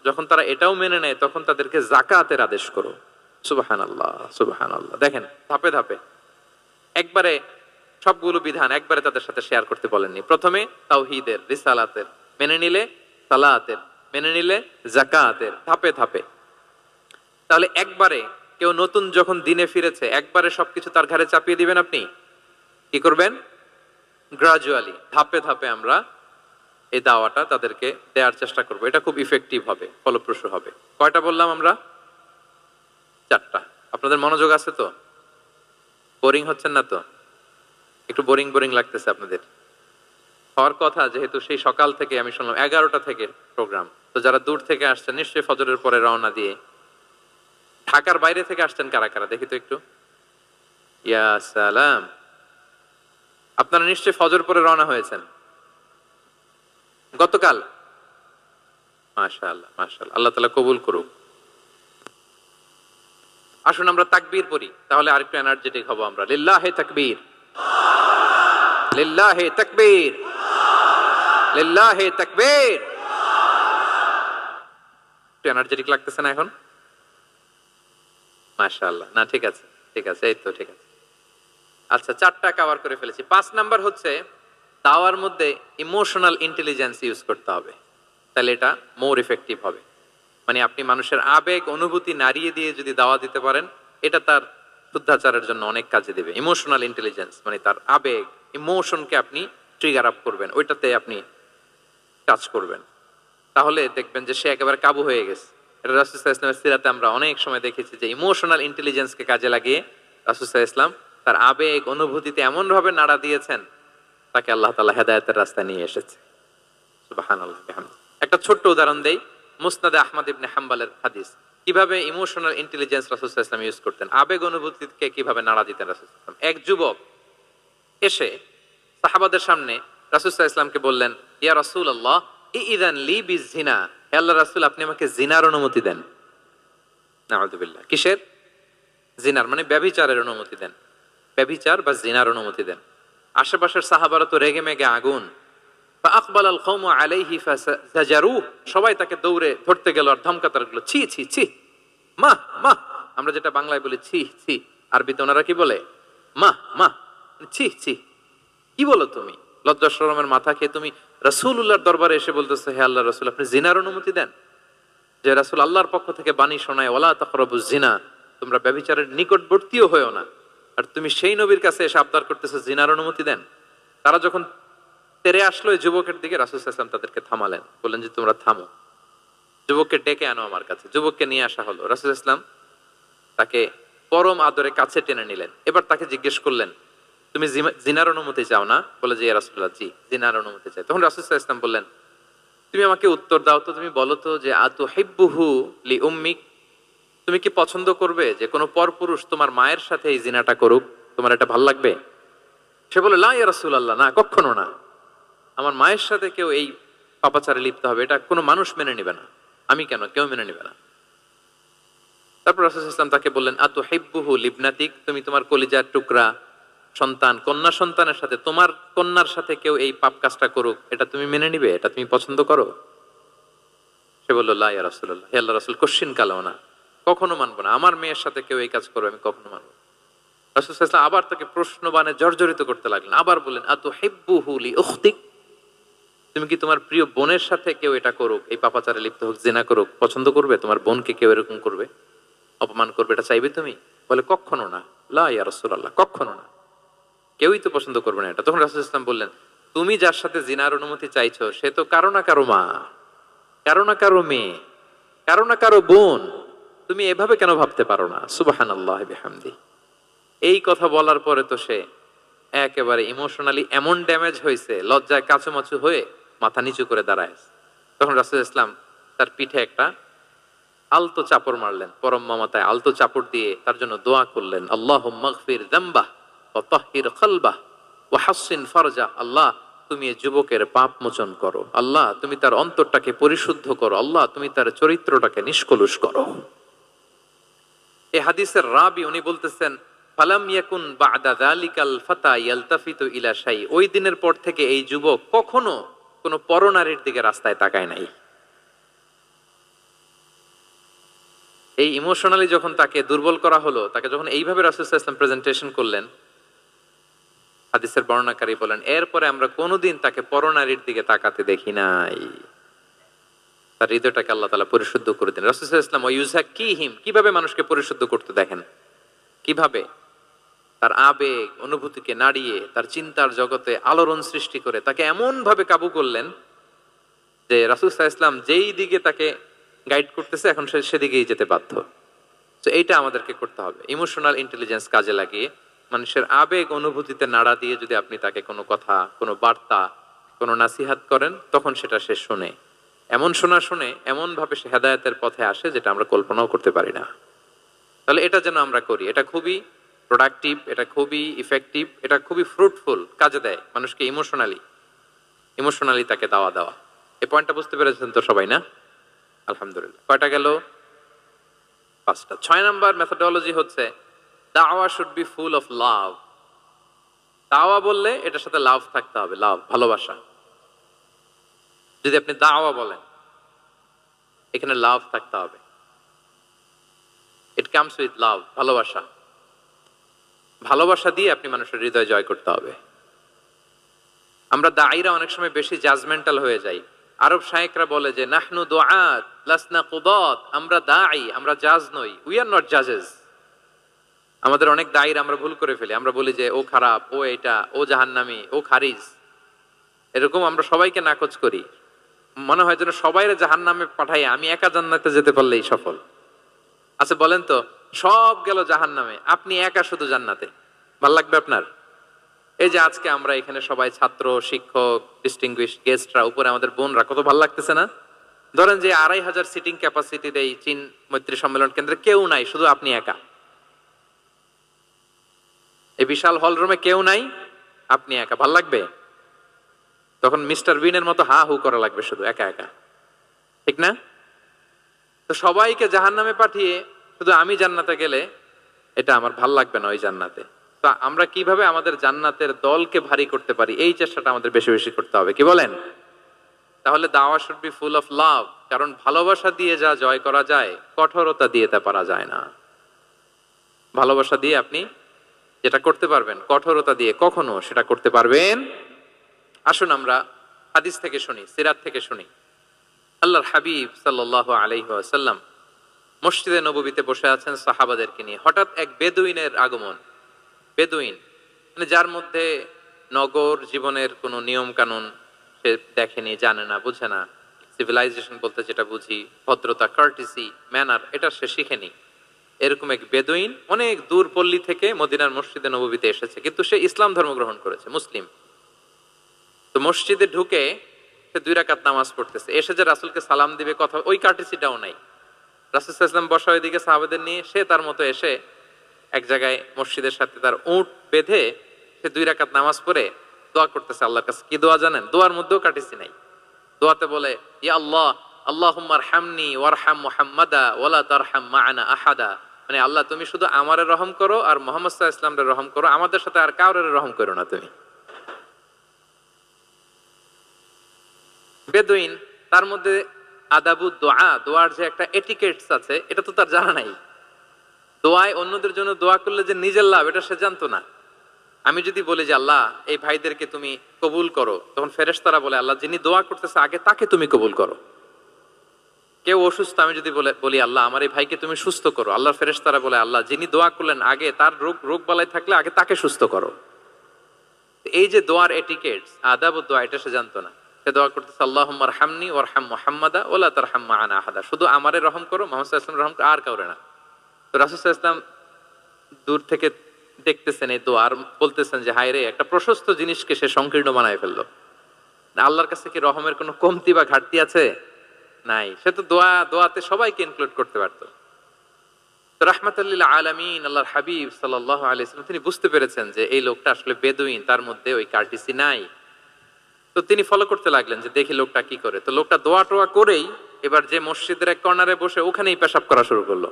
যখন তারা এটাও মেনে নেয় তখন তাদেরকে যাকাতের আদেশ করো। সুবহানাল্লাহ, সুবহানাল্লাহ। দেখেন, ধাপে ধাপে একবারে সবগুলো বিধান একবারে তাদের সাথে শেয়ার করতে বলেননি। প্রথমে তাওহীদের, রিসালাতের, মেনে নিলে সালাতের, মেনে নিলে যাকাতের, ধাপে ধাপে। তাহলে একবারে কেউ নতুন যখন দিনে ফিরেছে একবারে সবকিছু তার ঘাড়ে চাপিয়ে দিবেন আপনি? কি করবেন? গ্রাজুয়ালি, ধাপে ধাপে আমরা এই দাওয়াটা তাদেরকে দেওয়ার চেষ্টা করব। এটা খুব ইফেক্টিভ হবে, ফলপ্রসূ হবে। কয়টা বললাম আমরা? 4টা। আপনাদের মনোযোগ আছে তো? বোরিং হচ্ছেন না তো? একটু বোরিং বোরিং লাগতেছে আপনাদের? হওয়ার কথা, যেহেতু সেই সকাল থেকে আমি শুনলাম 11টা থেকে প্রোগ্রাম। তো যারা দূর থেকে আসছেন নিশ্চয়ই ফজরের পরে রওনা দিয়ে। ঢাকার বাইরে থেকে আসছেন কারা কারা দেখি তো একটু। ইয়া সালাম, আপনারা নিশ্চয়ই ফজর পরে রওনা হয়েছেন গতকাল। মাশাআল্লাহ, মাশাআল্লাহ, আল্লাহ তাআলা কবুল করুক। আসুন আমরা তাকবীর পড়ি, তাহলে আরেকটু এনার্জেটিক হব আমরা। লিল্লাহি তাকবীর, লিল্লাহি তাকবীর, লিল্লাহি তাকবীর। একটু এনার্জেটিক লাগতেছে না এখন? মাশাআল্লাহ। না, ঠিক আছে, ঠিক আছে, এই তো ঠিক আছে। আচ্ছা, 4টা কভার করে ফেলেছি। 5 নাম্বার হচ্ছে দাওয়ার মধ্যে ইমোশনাল ইন্টেলিজেন্স ইউজ করতে হবে, তাহলে এটা মোর ইফেক্টিভ হবে। মানে আপনি মানুষের আবেগ অনুভূতি নাড়িয়ে দিয়ে যদি দাওয়া দিতে পারেন, এটা তার শুদ্ধাচারের জন্য অনেক কাজে দেবে। ইমোশনাল ইন্টেলিজেন্স মানে তার আবেগ, ইমোশনকে আপনি ট্রিগার আপ করবেন, ওইটাতে আপনি টাচ করবেন, তাহলে দেখবেন যে সে একেবারে কাবু হয়ে গেছে। এটা রাসূল সাল্লাল্লাহু আলাইহি ওয়াসাল্লামের সিরাতে আমরা অনেক সময় দেখেছি যে ইমোশনাল ইন্টেলিজেন্সকে কাজে লাগিয়ে রাসূল সাল্লাল্লাহু আলাইহি ওয়াসাল্লাম তার আবেগ অনুভূতিতে এমন ভাবে নাড়া দিয়েছেন, তাকে আল্লাহ তাআলা হেদায়েতের রাস্তায় নিয়ে এসেছে। সুবহানাল্লাহ, বিহামদিহি। একটা ছোট্ট উদাহরণ দেই, মুসনাদে আহমদ ইবনে হাম্বলের হাদিস। কিভাবে ইমোশনাল ইন্টেলিজেন্স রাসূল সাল্লাল্লাহু আলাইহি ওয়াসাল্লাম ইউজ করতেন, আবেগ অনুভূতিকে কিভাবে নাড়া দিতেন রাসূল সাল্লাল্লাহু আলাইহি ওয়াসাল্লাম। এক যুবক এসে সাহাবাদের সামনে রাসূল সাল্লাল্লাহু আলাইহি ওয়াসাল্লামকে বললেন, ইয়া রাসূলুল্লাহ ইযান লি বিজিনা, হে আল্লাহর রাসূল আপনি আমাকে জিনার অনুমতি দেন। নাউযুবিল্লাহ। কিসের? জিনার, মানে ব্যভিচারের অনুমতি দেন। ব্যভিচার বা জিনার অনুমতি দেন। আশেপাশের সাহাবারা তো রেগে মেগে আগুন। ফাআকবাল আল কওমু আলাইহি ফাজারু, সবাই তাকে দৌড়ে ধরতে গেল আর ধমকাতে লাগলো, ছি ছি ছি, মা মা। আমরা যেটা বাংলায় বলি ছি ছি, আরবিতে ওনারা কি বলে? মা মা, ছি ছি, কি বলো তুমি? লজ্জা শরমের মাথা খেয়ে তুমি রাসূলুল্লাহর দরবারে এসে বলতেছো, হে আল্লাহর রাসূল আপনি জিনার অনুমতি দেন। যে রাসূল আল্লাহর পক্ষ থেকে বাণী শোনায়, ওয়ালা তাকরাবুজ জিনা, তোমরা ব্যভিচারের নিকটবর্তীও হয়ো না, আর তুমি সেই নবীর কাছে এসে আবদার করতেছো জিনার অনুমতি দেন। তারা যখন তেরে আসলো এই যুবকের দিকে, রাসূল সাল্লাল্লাহু আলাইহি ওয়াসাল্লাম তাদেরকে থামালেন, বললেন যে তোমরা থামো, যুবককে ডেকে আনো আমার কাছে। যুবককে নিয়ে আসা হলো। রাসূল সাল্লাল্লাহু আলাইহি ওয়াসাল্লাম তাকে পরম আদরে কাছে টেনে নিলেন। এবার তাকে জিজ্ঞেস করলেন, তুমি জিনার অনুমতি চাও না? বলে যে ইয়া রাসূলুল্লাহ, জি জিনার অনুমতি চাই। তখন রাসূল সাল্লাল্লাহু আলাইহি ওয়াসাল্লাম বললেন, তুমি আমাকে উত্তর দাও তো, তুমি বলো তো যে আতুহিব্বুহু লি উম্মিক, তুমি কি পছন্দ করবে যে কোনো পরপুরুষ তোমার মায়ের সাথে এই জিনাটা করুক? তোমার এটা ভালো লাগবে? সে বলে, লা ইয়া রাসূলুল্লাহ, না, কখনো না, আমার মায়ের সাথে কেউ এই পাপাচারে লিপ্ত হবে এটা কোনো মানুষ মেনে নেবে না। আমি কেন, কেউ মেনে নেবে না। তারপর রাসূল সাল্লাল্লাহু আলাইহি ওয়াসাল্লাম তাকে বললেন, আতুহিব্বুহু লিবনাতিক, তুমি তোমার কলিজার টুকরা সন্তান, কন্যা সন্তানের সাথে, তোমার কন্যার সাথে কেউ এই পাপ কাজটা করুক, এটা তুমি মেনে নিবে? এটা তুমি পছন্দ করো? সে বলল, লা ইয়া রাসূলুল্লাহ, হে আল্লাহর রাসূল কখনো কালেও না, কখনো মানবো না, আমার মেয়ের সাথে কেউ এই কাজ করবে আমি কখনো মানবো না। রাসূল সাল্লাল্লাহু আলাইহি ওয়াসাল্লাম আবার তাকে প্রশ্নবাণে জর্জরিত করতে লাগলেন। আবার বললেন, আতুহিব্বুহু লি উখতিক, তুমি কি তোমার প্রিয় বোনের সাথে কেউ এটা করুক, এই পাপাচারে লিপ্ত হোক, জিনা করুক, পছন্দ করবে? তোমার বোনকে কেউ এরকম করবে? অপমান করবে, এটা চাইবে তুমি? বলে কখনো না, লা ইয়া রাসূলুল্লাহ, কখনো না, কেউই তো পছন্দ করবে না এটা। তখন রাসূল ইসলাম বললেন, তুমি যার সাথে জিনার অনুমতি চাইছো সে তো কারো না কারো মা, কারো না কারো মেয়ে, কারো না কারো বোন, তুমি এভাবে কেন ভাবতে পারো না? সুবহানাল্লাহ বিহামদি। এই কথা বলার পরে তো সে একেবারে ইমোশনালি এমন ড্যামেজ হয়েছে, লজ্জায় কাচুমাচু হয়ে মাথা নিচু করে দাঁড়ায়। তখন রাসূল ইসলাম তার পিঠে একটা আলতো চাপড় মারলেন, পরম মমতায় আলতো চাপড় দিয়ে তার জন্য দোয়া করলেন, আল্লাহুম্মা গফির যামবাহ ওয়া তাহহির কলবাহ ওয়া হাসসিন ফারজাহ। আল্লাহ তুমি এই যুবকের পাপ মোচন করো, আল্লাহ তুমি তার অন্তরটাকে পরিশুদ্ধ করো, আল্লাহ তুমি তার চরিত্রটাকে নিষ্কলুষ করো। এই হাদিসের রাবি উনি বলতেছেন, ফালাম ইয়াকুন বা'দা যালিকাল ফাতা ইয়ালতাফিতু ইলা শাই। ওই দিনের পর থেকে এই যুবক কখনো কোনো পরনারীর দিকে রাস্তায় তাকায় নাই। এই ইমোশনালি যখন তাকে দুর্বল করা হলো, তাকে যখন এইভাবে রাসূল সাল্লাল্লাহু আলাইহি ওয়াসাল্লাম প্রেজেন্টেশন করলেন, হাদিসের বর্ণনাকারী বলেন এরপরে আমরা কোনোদিন তাকে পরনারীর দিকে তাকাতে দেখি নাই। তার হৃদয়টাকে আল্লাহ তাআলা পরিশুদ্ধ করে দেন। রাসূল সাল্লাল্লাহু আলাইহি ওয়াসাল্লাম ওয়ায়ুযাক্কিহিম, কিভাবে মানুষকে পরিশুদ্ধ করতে দেখেন, কিভাবে তার আবেগ অনুভূতিকে নাড়িয়ে তার চিন্তার জগতে আলোড়ন সৃষ্টি করে তাকে এমন ভাবে কাবু করলেন যে রাসূল সাল্লাল্লাহু আলাইহি ওয়াসাল্লাম যেই দিকে তাকে গাইড করতেছে এখন সে সেদিকেই যেতে বাধ্য। তো এইটা আমাদেরকে করতে হবে, ইমোশনাল ইন্টেলিজেন্স কাজে লাগিয়ে মানুষের আবেগ অনুভূতিতে নাড়া দিয়ে যদি আপনি তাকে কোনো কথা, কোনো বার্তা, কোনো নাসিহাত করেন, তখন সেটা সে শুনে, এমন শুনে এমন ভাবে সে হেদায়েতের পথে আসে যেটা আমরা কল্পনাও করতে পারি না। তাহলে এটা যেন আমরা করি, এটা খুবই প্রোডাক্টিভ, এটা খুবই ইফেক্টিভ, এটা খুবই ফ্রুটফুল, কাজে দেয় মানুষকে ইমোশনালি তাকে দেওয়া। এই পয়েন্টটা বুঝতে পেরেছেন তো সবাই, না? আলহামদুলিল্লাহ। কয়টা গেল? 5টা। 6 নাম্বার মেথোডোলজি হচ্ছে দাওয়া should be full of love. দাওয়া বললে এটার সাথে লাভ থাকতে হবে, লাভ, ভালোবাসা। যদি আপনি দাওয়া বলেন এখানে লাভ থাকতে হবে। ইট কামস উইথ লাভ, ভালোবাসা। ভালোবাসা দিয়ে আপনি মানুষের হৃদয় জয় করতে হবে। আমরা দায়ীরা অনেক সময় বেশি জাজমেন্টাল হয়ে যাই। আরব শায়েকরা বলে যে নাহনু দুআত লাসনা কুদাত, আমরা দাঈ, আমরা জাজ নই, উই আর নট জাজেস। আমাদের অনেক দায়ীরা আমরা ভুল করে ফেলি, আমরা বলি যে ও খারাপ, ও এটা, ও জাহান্নামী, ও খারিজ, এরকম আমরা সবাইকে নাকচ করি। মনে হয় যেন সবাইরে জাহান্নামে পাঠাই, আমি একা জান্নাতে যেতে পারলেই সফল। আচ্ছা বলেন তো, সব গেল জাহান্নামে, আপনি একা শুধু জান্নাতে, ভাল লাগবে আপনার? এই যে আজকে আমরা এখানে সবাই ছাত্র, শিক্ষক, ডিস্টিংগুইশড গেস্টরা, উপরে আমাদের বোনরা, কত ভালো লাগতেছে না? ধরেন যে 2500 সিটিং ক্যাপাসিটির এই চীন মৈত্রী সম্মেলন কেন্দ্রে কেউ নাই, শুধু আপনি একা। এই বিশাল হল রুমে কেউ নাই, আপনি একা, ভাল লাগবে? তখন মিস্টার বিনের মতো হা হু করা লাগবে, শুধু একা একা, ঠিক না? তো সবাইকে জাহান্নামে পাঠিয়ে শুধু আমি জান্নাতে গেলে এটা আমার ভাল লাগবে না ওই জান্নাতে। তা আমরা কিভাবে আমাদের জান্নাতের দলকে ভারী করতে পারি, এই চেষ্টাটা আমাদের বেশি বেশি করতে হবে, কি বলেন? তাহলে দাওয়া should be full of love, কারণ ভালোবাসা দিয়ে যা জয় করা যায় কঠোরতা দিয়ে তা পারা যায় না। ভালোবাসা দিয়ে আপনি যেটা করতে পারবেন, কঠোরতা দিয়ে কখনো সেটা করতে পারবেন। আসুন আমরা হাদিস থেকে শুনি, সিরাত থেকে শুনি। আল্লাহর হাবিব সাল্লাল্লাহু আলাইহি ওয়াসাল্লাম মসজিদে নববীতে বসে আছেন সাহাবাদেরকে নিয়ে। হঠাৎ এক বেদুইনের আগমন। বেদুইন মানে যার মধ্যে নগর জীবনের কোনো নিয়ম কানুন সে দেখেনি, জানে না, বুঝে না। সিভিলাইজেশন বলতে যেটা বুঝি, ভদ্রতা, কার্টিসি, ম্যানার, এটা সে শিখেনি। এরকম এক বেদুইন অনেক দূর পল্লী থেকে মদিনার মসজিদে নববীতে এসেছে, কিন্তু সে ইসলাম ধর্ম গ্রহণ করেছে, মুসলিম। তো মসজিদে ঢুকে সে 2 রাকাত নামাজ পড়তেছে। এসে যে রাসূলকে সালাম দিবে, কথা, ওই কার্টিসিটাও নাই। রাসূল সাল্লাল্লাহু আলাইহি ওয়াসাল্লাম বসা ওইদিকে সাহাবাদের নিয়ে, সে তার মতো এসে এক জায়গায় মসজিদের সাথে তার উট বেঁধে সে 2 রাকাত নামাজ পড়ে দোয়া করতেছে আল্লাহর কাছে। কি দোয়া জানেন? দোয়ার মধ্যেও কাটিসি নাই। দোয়াতে বলে, ইয়া আল্লাহ, আল্লাহুম্মা আরহামনি ওয়ারহাম মুহাম্মাদা ওয়ালা তারহাম মা'ানা আহাদা। মানে আল্লাহ তুমি শুধু আমারে রহম করো আর মুহাম্মদ সাল্লাল্লাহু আলাইহি ওয়াসাল্লামরে রহম করো, আমাদের সাথে আর কাউরে রহম করো না তুমি। বেদুইন, তার মধ্যে আদাবু দোয়া, দোয়ার যে একটা এটিকেটস আছে এটা তো তার জানা নাই। দোয়ায় অন্যদের জন্য দোয়া করলে যে নিজের লাভ এটা সে জানতো না। আমি যদি বলি যে আল্লাহ এই ভাইদেরকে তুমি কবুল করো, তখন ফেরেশতারা বলে আল্লাহ যিনি দোয়া করতেছে আগে তাকে তুমি কবুল করো। কেউ অসুস্থ, আমি যদি বলি আল্লাহ আমার এই ভাইকে তুমি সুস্থ করো, আল্লাহর ফেরেশতারা বলে আল্লাহ যিনি দোয়া করলেন আগে তার রোগ বালাই থাকলে আগে তাকে সুস্থ করো। এই যে দোয়ার এটিকেটস, আদাব দোয়া, এটা সে জানতো না। সে দোয়া করতেছে আল্লাহুম্মা আরহামনি ওয়ারহাম মুহাম্মাদা ওয়ালা তারহাম মা'ানা আহাদা, শুধু আমারে রহম করো, মুহাম্মদ সাল্লাল্লাহু আলাইহি ওয়াসাল্লাম রহম করো, আর কাউরে না। তো রাসূল সাল্লাল্লাহু আলাইহি ওয়াসাল্লাম দূর থেকে দেখতেছেন এই দোয়া, আর বলতেছেন যে হায় রে, একটা প্রশস্ত জিনিসকে সে সংকীর্ণ বানায় ফেললো। আল্লাহর কাছে কি রহমের কোনো কমতি বা ঘাটতি আছে? নাই। সে তো দোয়াতে সবাইকে ইনক্লুড করতে পারতো। তো রাহমাতাল লিল আলামিন আল্লাহর হাবিব সাল্লাল্লাহু আলাইহি ওয়াসাল্লাম তিনি বুঝতে পেরেছেন যে এই লোকটা আসলে বেদুইন, তার মধ্যে ওই কার্টিসি নাই। তো তিনি ফলো করতে লাগলেন যে দেখি লোকটা কি করে। তো লোকটা দোয়া টোয়া করেই এবার যে মসজিদের এক কর্নারে বসে ওখানেই পেশাব করা শুরু করলো।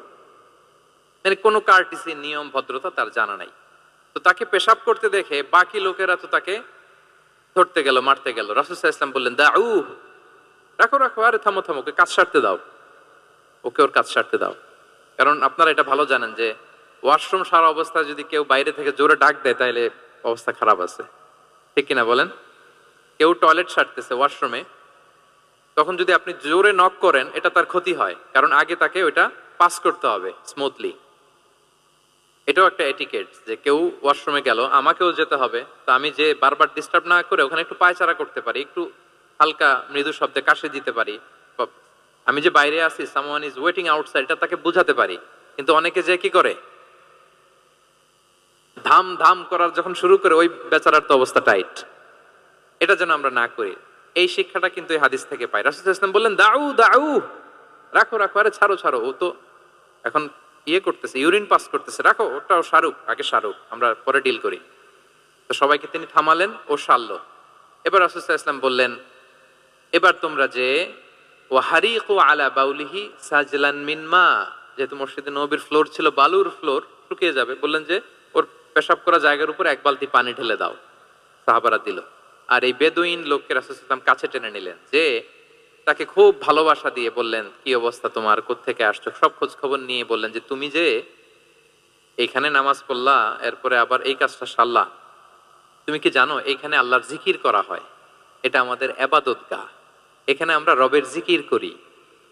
মানে কোনো কার্টিসি, নিয়ম, ভদ্রতা তার জানা নাই। তো তাকে পেশাব করতে দেখে বাকি লোকেরা তো তাকে ধরতে গেল, মারতে গেল। রাসূল সাল্লাল্লাহু আলাইহি ওয়াসাল্লাম বললেন দাউ, রাখো রাখো, আরে থামো থামো, ওকে কাজ সারতে দাও, ওকে ওর কাজ সারতে দাও। কারণ আপনারা এটা ভালো জানেন যে ওয়াশরুম সারা অবস্থায় যদি কেউ বাইরে থেকে জোরে ডাক দেয় তাহলে অবস্থা খারাপ আছে, ঠিক কিনা বলেন? কেউ টয়লেট সারতেছে ওয়াশরুমে, তখন যদি আপনি জোরে নক করেন এটা তার ক্ষতি হয়, কারণ আগে তাকে ওইটা পাস করতে হবে স্মুথলি। এটাও একটা এটিকেট যে কেউ ওয়াশরুমে গেল, আমাকেও যেতে হবে, তো আমি যে বারবার ডিস্টার্ব না করে ওখানে একটু পায়চারা করতে পারি, একটু হালকা মৃদু শব্দে কাশি দিতে পারি, আমি যে বাইরে আছি, সামওয়ান ইজ ওয়েটিং আউটসাইড, এটা তাকে বুঝাতে পারি। কিন্তু অনেকে যে কি করে, ধাম ধাম করার যখন শুরু করে ওই বেচারার তো অবস্থা টাইট। এটা যেন আমরা না করি, এই শিক্ষাটা কিন্তু এই হাদিস থেকে পাই। রাসূল সাল্লাল্লাহু আলাইহি ওয়াসাল্লাম বললেন দাউ দাউ, রাখো রাখো, আরে ছাড়ো ছাড়ো, ও তো এখন করতেছে, ইউরিন পাস করতেছে, রাখো, ওটাও সারুক, আগে সারুক, আমরা পরে ডিল করি। তো সবাইকে তিনি থামালেন, ও সারলো। এবার রাসূল সাল্লাল্লাহু আলাইহি ওয়াসাল্লাম বললেন এবার তোমরা যে ওয়াহারিকু আলা বাউলিহি সাজলান মিন মা, যেহেতু মসজিদে নববীর ফ্লোর ছিল বালুর ফ্লোর, শুকিয়ে যাবে, বললেন যে ওর পেশাব করা জায়গার উপর এক বালতি পানি ঢেলে দাও। সাহাবারা দিল। আর এই বেদুইন লোককে রাসূল সাল্লাল্লাহু আলাইহি ওয়াসাল্লাম কাছে টেনে নিলেন, যে তাকে খুব ভালোবাসা দিয়ে বললেন কি অবস্থা তোমার, কোত্থেকে আসছো, সব খোঁজ খবর নিয়ে বললেন যে তুমি যে এইখানে নামাজ পড়লা, এরপরে আবার এই কাজটা সারলা, তুমি কি জানো এইখানে আল্লাহর জিকির করা হয়, এটা আমাদের ইবাদতগাহ, এখানে আমরা রবের জিকির করি,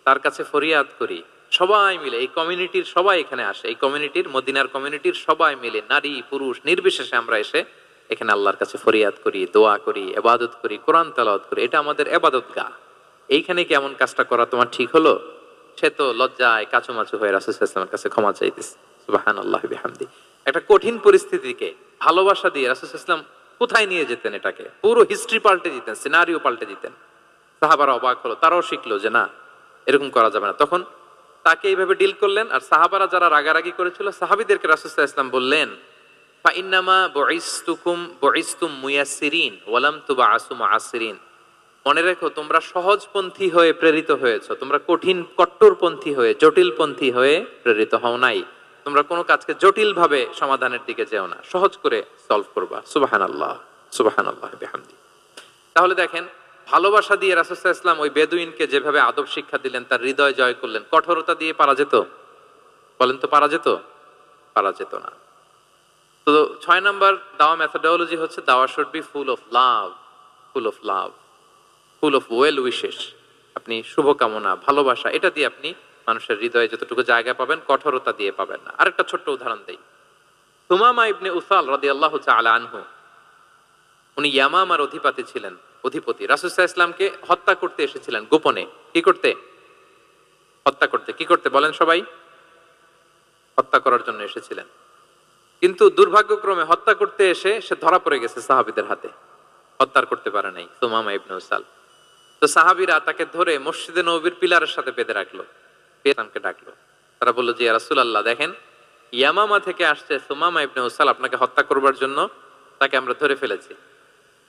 তার কাছে ফরিয়াদ করি, সবাই মিলে এই কমিউনিটির সবাই এখানে আসে, এই কমিউনিটির, মদিনার কমিউনিটির সবাই মিলে নারী পুরুষ নির্বিশেষে আমরা এসে এখানে আল্লাহর কাছে ফরিয়াদ করি, দোয়া করি, ইবাদত করি, কোরআন তেলাওয়াত করি, এটা আমাদের ইবাদতগাহ। এইখানে কি এমন কাজটা করা তোমার ঠিক হলো? সে তো লজ্জায় কাচুমাচু হয়ে রাসূল সাল্লাল্লাহু আলাইহি ওয়াসাল্লামের কাছে ক্ষমা চাইতেছে। সুবহানাল্লাহি বিহামদি। একটা কঠিন পরিস্থিতিকে ভালোবাসা দিয়ে রাসূল সাল্লাল্লাহু আলাইহি ওয়াসাল্লাম কোথায় নিয়ে যেতেন, এটাকে পুরো হিস্ট্রি পাল্টে দিতেন, সিনারিও পাল্টে দিতেন। সাহাবারা অবাক হলো, তারাও শিখলো যে না, এরকম করা যাবে না। তখন তাকে এইভাবে ডিল করলেন। আর সাহাবারা যারা রাগারাগি করেছিল, সাহাবীদেরকে রাসূল সাল্লাল্লাহু আলাইহি ওয়াসাল্লাম বললেন ফা ইন্নামা বুইসতুম মুয়াসসিরিন ওয়া লাম তুবআসু মুআসসিরিন, মনে রেখো তোমরা সহজপন্থী হয়ে প্রেরিত হয়েছো, তোমরা কঠিন কট্টরপন্থী হয়ে, জটিলপন্থী হয়ে প্রেরিত হও নাই। তোমরা কোনো কাজকে জটিল ভাবে সমাধানের দিকে যেও না, সহজ করে সলভ করবা। সুবহানাল্লাহ, সুবহানাল্লাহ বিহামদি। তাহলে দেখেন, ভালোবাসা দিয়ে রাসূল সাল্লাল্লাহু আলাইহি ওয়াসাল্লাম ওই বেদুইনকে যেভাবে আদব শিক্ষা দিলেন, তার হৃদয় জয় করলেন, কঠোরতা দিয়ে পারা যেত? বলেন তো পারা যেত? পারা যেত না। তো 6 নাম্বার দাওয়া মেথোডোলজি হচ্ছে দাওয়া should be full of love, full of love, full of well wishes. আপনি শুভকামনা, ভালোবাসা, এটা দিয়ে আপনি মানুষের হৃদয়ে যতটুকু জায়গা পাবেন, কঠোরতা দিয়ে পাবেন না। আরেকটা ছোট্ট উদাহরণ দেই। সুমামা ইবনে উসাল রাদিয়াল্লাহু তাআলা আনহু, উনি ইয়ামামার অধিপতি ছিলেন, অধিপতি। রাসূল সাল্লাল্লাহু আলাইহি ওয়াসাল্লামকে হত্যা করতে এসেছিলেন গোপনে। কি করতে? হত্যা করতে। কি করতে বলেন সবাই? হত্যা করার জন্য এসেছিলেন। কিন্তু দুর্ভাগ্যক্রমে হত্যা করতে এসে সে ধরা পড়ে গেছে সাহাবীদের হাতে, হত্যা করতে পারে নাই সুমামা ইবনে উসাল। তো সাহাবীরা তাকে ধরে মসজিদে নববীর পিলারের সাথে বেঁধে রাখলো, ইসলামকে ডাকলো। তারা বললো যে ইয়া রাসূলুল্লাহ, দেখেন ইয়ামামা থেকে আসছে সুমামা ইবনে উসাল, আপনাকে হত্যা করবার জন্য তাকে আমরা ধরে ফেলেছি,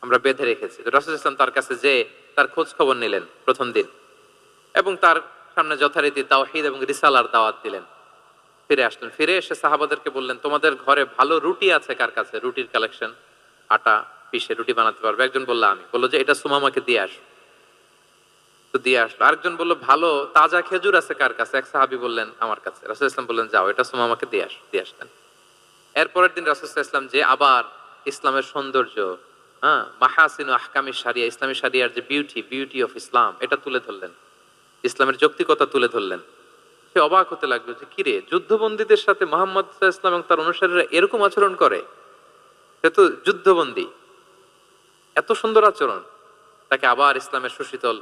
আমরা বেঁধে রেখেছি। তো রাসূল ইসলাম তার কাছে যে তার খোঁজ খবর নিলেন প্রথম দিন, এবং তার সামনে যথারীতি তাওহীদ এবং রিসালার দাওয়াত দিলেন। ফিরে আসলেন, ফিরে এসে সাহাবাদেরকে বললেন তোমাদের ঘরে ভালো রুটি আছে কার কাছে, রুটির কালেকশন, আটা পিষে রুটি বানাতে পারবে। একজন বললো আমি, বললো যে এটা সুমামাকে দিয়ে আস, তো দিয়ে আসলো। আরেকজন বললো ভালো তাজা খেজুর আছে কার কাছে, এক সাহাবী বললেন আমার কাছে। রাসূল ইসলাম বললেন যাও, এটা সুমামাকে দিয়ে আস, দিয়ে আসলেন। এরপরের দিন রাসূল ইসলাম যে আবার ইসলামের সৌন্দর্য, মাহাসিনু আহকামি শারিয়া, ইসলামী শারিয়ার যে বিউটি অফ ইসলাম, এটা তুলে ধরলেন। ইসলামের যৌক্তিকতা তুলে ধরলেন। সে অবাক হতে লাগলো যে কিরে, যুদ্ধবন্দীদের সাথে মোহাম্মদ সাল্লাল্লাহু আলাইহি ওয়াসাল্লাম এবং তার অনুসারীরা এরকম আচরণ করে? সে তো যুদ্ধবন্দী, এত সুন্দর আচরণ। তাকে আবার ইসলামের সুশীতল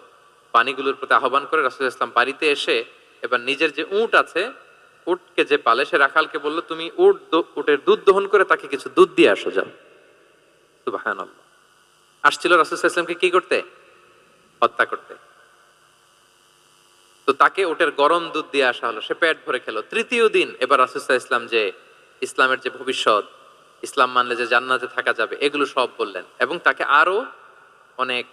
পানিগুলোর প্রতি আহ্বান করে রাসূলুল্লাহ সাল্লাল্লাহু আলাইহি ওয়াসাল্লাম বাড়িতে এসে এবার নিজের যে উট আছে, উটকে যে পালে, সে রাখালকে বলল, তুমি উটের দুধ দহন করে তাকে কিছু দুধ দিয়ে আসো, যাও। সুবহানাল্লাহ। আসছিল রাসূল সাল্লাল্লাহু আলাইহি ওয়াসাল্লামকে কি করতে? হত্যা করতে। তো তাকে উটের গরম দুধ দিয়ে আসা হলো, সে পেট ভরে খেলো। তৃতীয় দিন এবার রাসূল সাল্লাল্লাহু আলাইহি ওয়াসাল্লাম যে ইসলামের যে ভবিষ্যৎ, ইসলাম মানলে যে জান্নাতে থাকা যাবে, এগুলো সব বললেন এবং তাকে আরো অনেক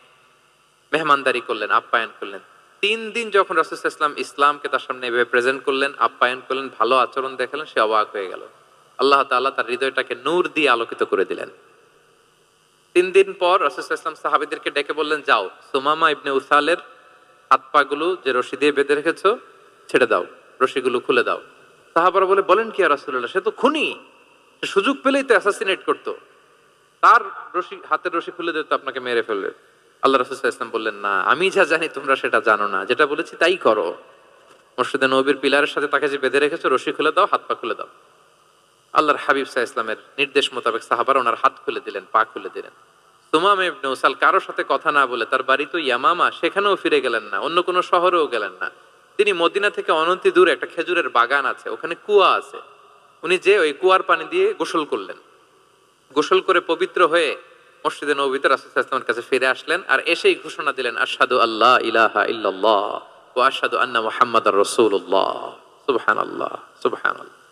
মেহমানদারি করলেন, আপ্যায়ন করলেন। 3 দিন যখন রাসূল সাল্লাল্লাহু আলাইহি ওয়াসাল্লাম ইসলামকে তার সামনে এভাবে প্রেজেন্ট করলেন, আপ্যায়ন করলেন, ভালো আচরণ দেখালেন, সে অবাক হয়ে গেল। আল্লাহ তাআলা তার হৃদয়টাকে নূর দিয়ে আলোকিত করে দিলেন। 3 দিন পর রাসূল সাল্লাল্লাহু আলাইহি ওয়াসাল্লাম সাহাবীদেরকে ডেকে বললেন, যাও, সুমামা ইবনে উসালের হাত পাগুলো যে রশি দিয়ে বেঁধে রেখেছো ছেড়ে দাও, রশিগুলো খুলে দাও। সাহাবারা বলেন কি ইয়া রাসূলুল্লাহ, সে তো খুনি, সে সুযোগ পেলেই তো অ্যাসাসিনেট করতো, তার রশি, হাতের রশি খুলে দিতে আপনাকে মেরে ফেলবে। আল্লাহ রাসূল সাল্লাল্লাহু আলাইহি ওয়াসাল্লাম বললেন, না, আমি যা জানি তোমরা সেটা জানো না, যেটা বলেছি তাই করো। মসজিদে নববীর পিলারের সাথে তাকে যে বেঁধে রেখেছো, রশি খুলে দাও, হাত পা খুলে দাও। আল্লাহর হাবিব সাল্লাল্লাহু আলাইহি ওয়াসাল্লামের নির্দেশ মোতাবেক সাহাবারা ওনার হাত খুলে দিলেন, পা খুলে দিলেন। সুমামা ইবনে উসাল কারো সাথে কথা না বলে, তার বাড়ি তো ইয়ামামা, সেখানেও ফিরে গেলেন না, অন্য কোনো শহরেও গেলেন না। তিনি মদিনা থেকে অনতি দূরে একটা খেজুরের বাগান আছে, ওখানে কুয়া আছে, উনি যে ওই কুয়ার পানি দিয়ে গোসল করলেন। গোসল করে পবিত্র হয়ে মসজিদে নববীতে রাসূল সাল্লাল্লাহু আলাইহি ওয়াসাল্লামের কাছে ফিরে আসলেন আর এসেই ঘোষণা দিলেন, আশহাদু আল্লা ইলাহা ইল্লাল্লাহ ওয়া আশহাদু আন্না মুহাম্মাদার রাসূলুল্লাহ। সুবহানাল্লাহ, সুবহানাল্লাহ।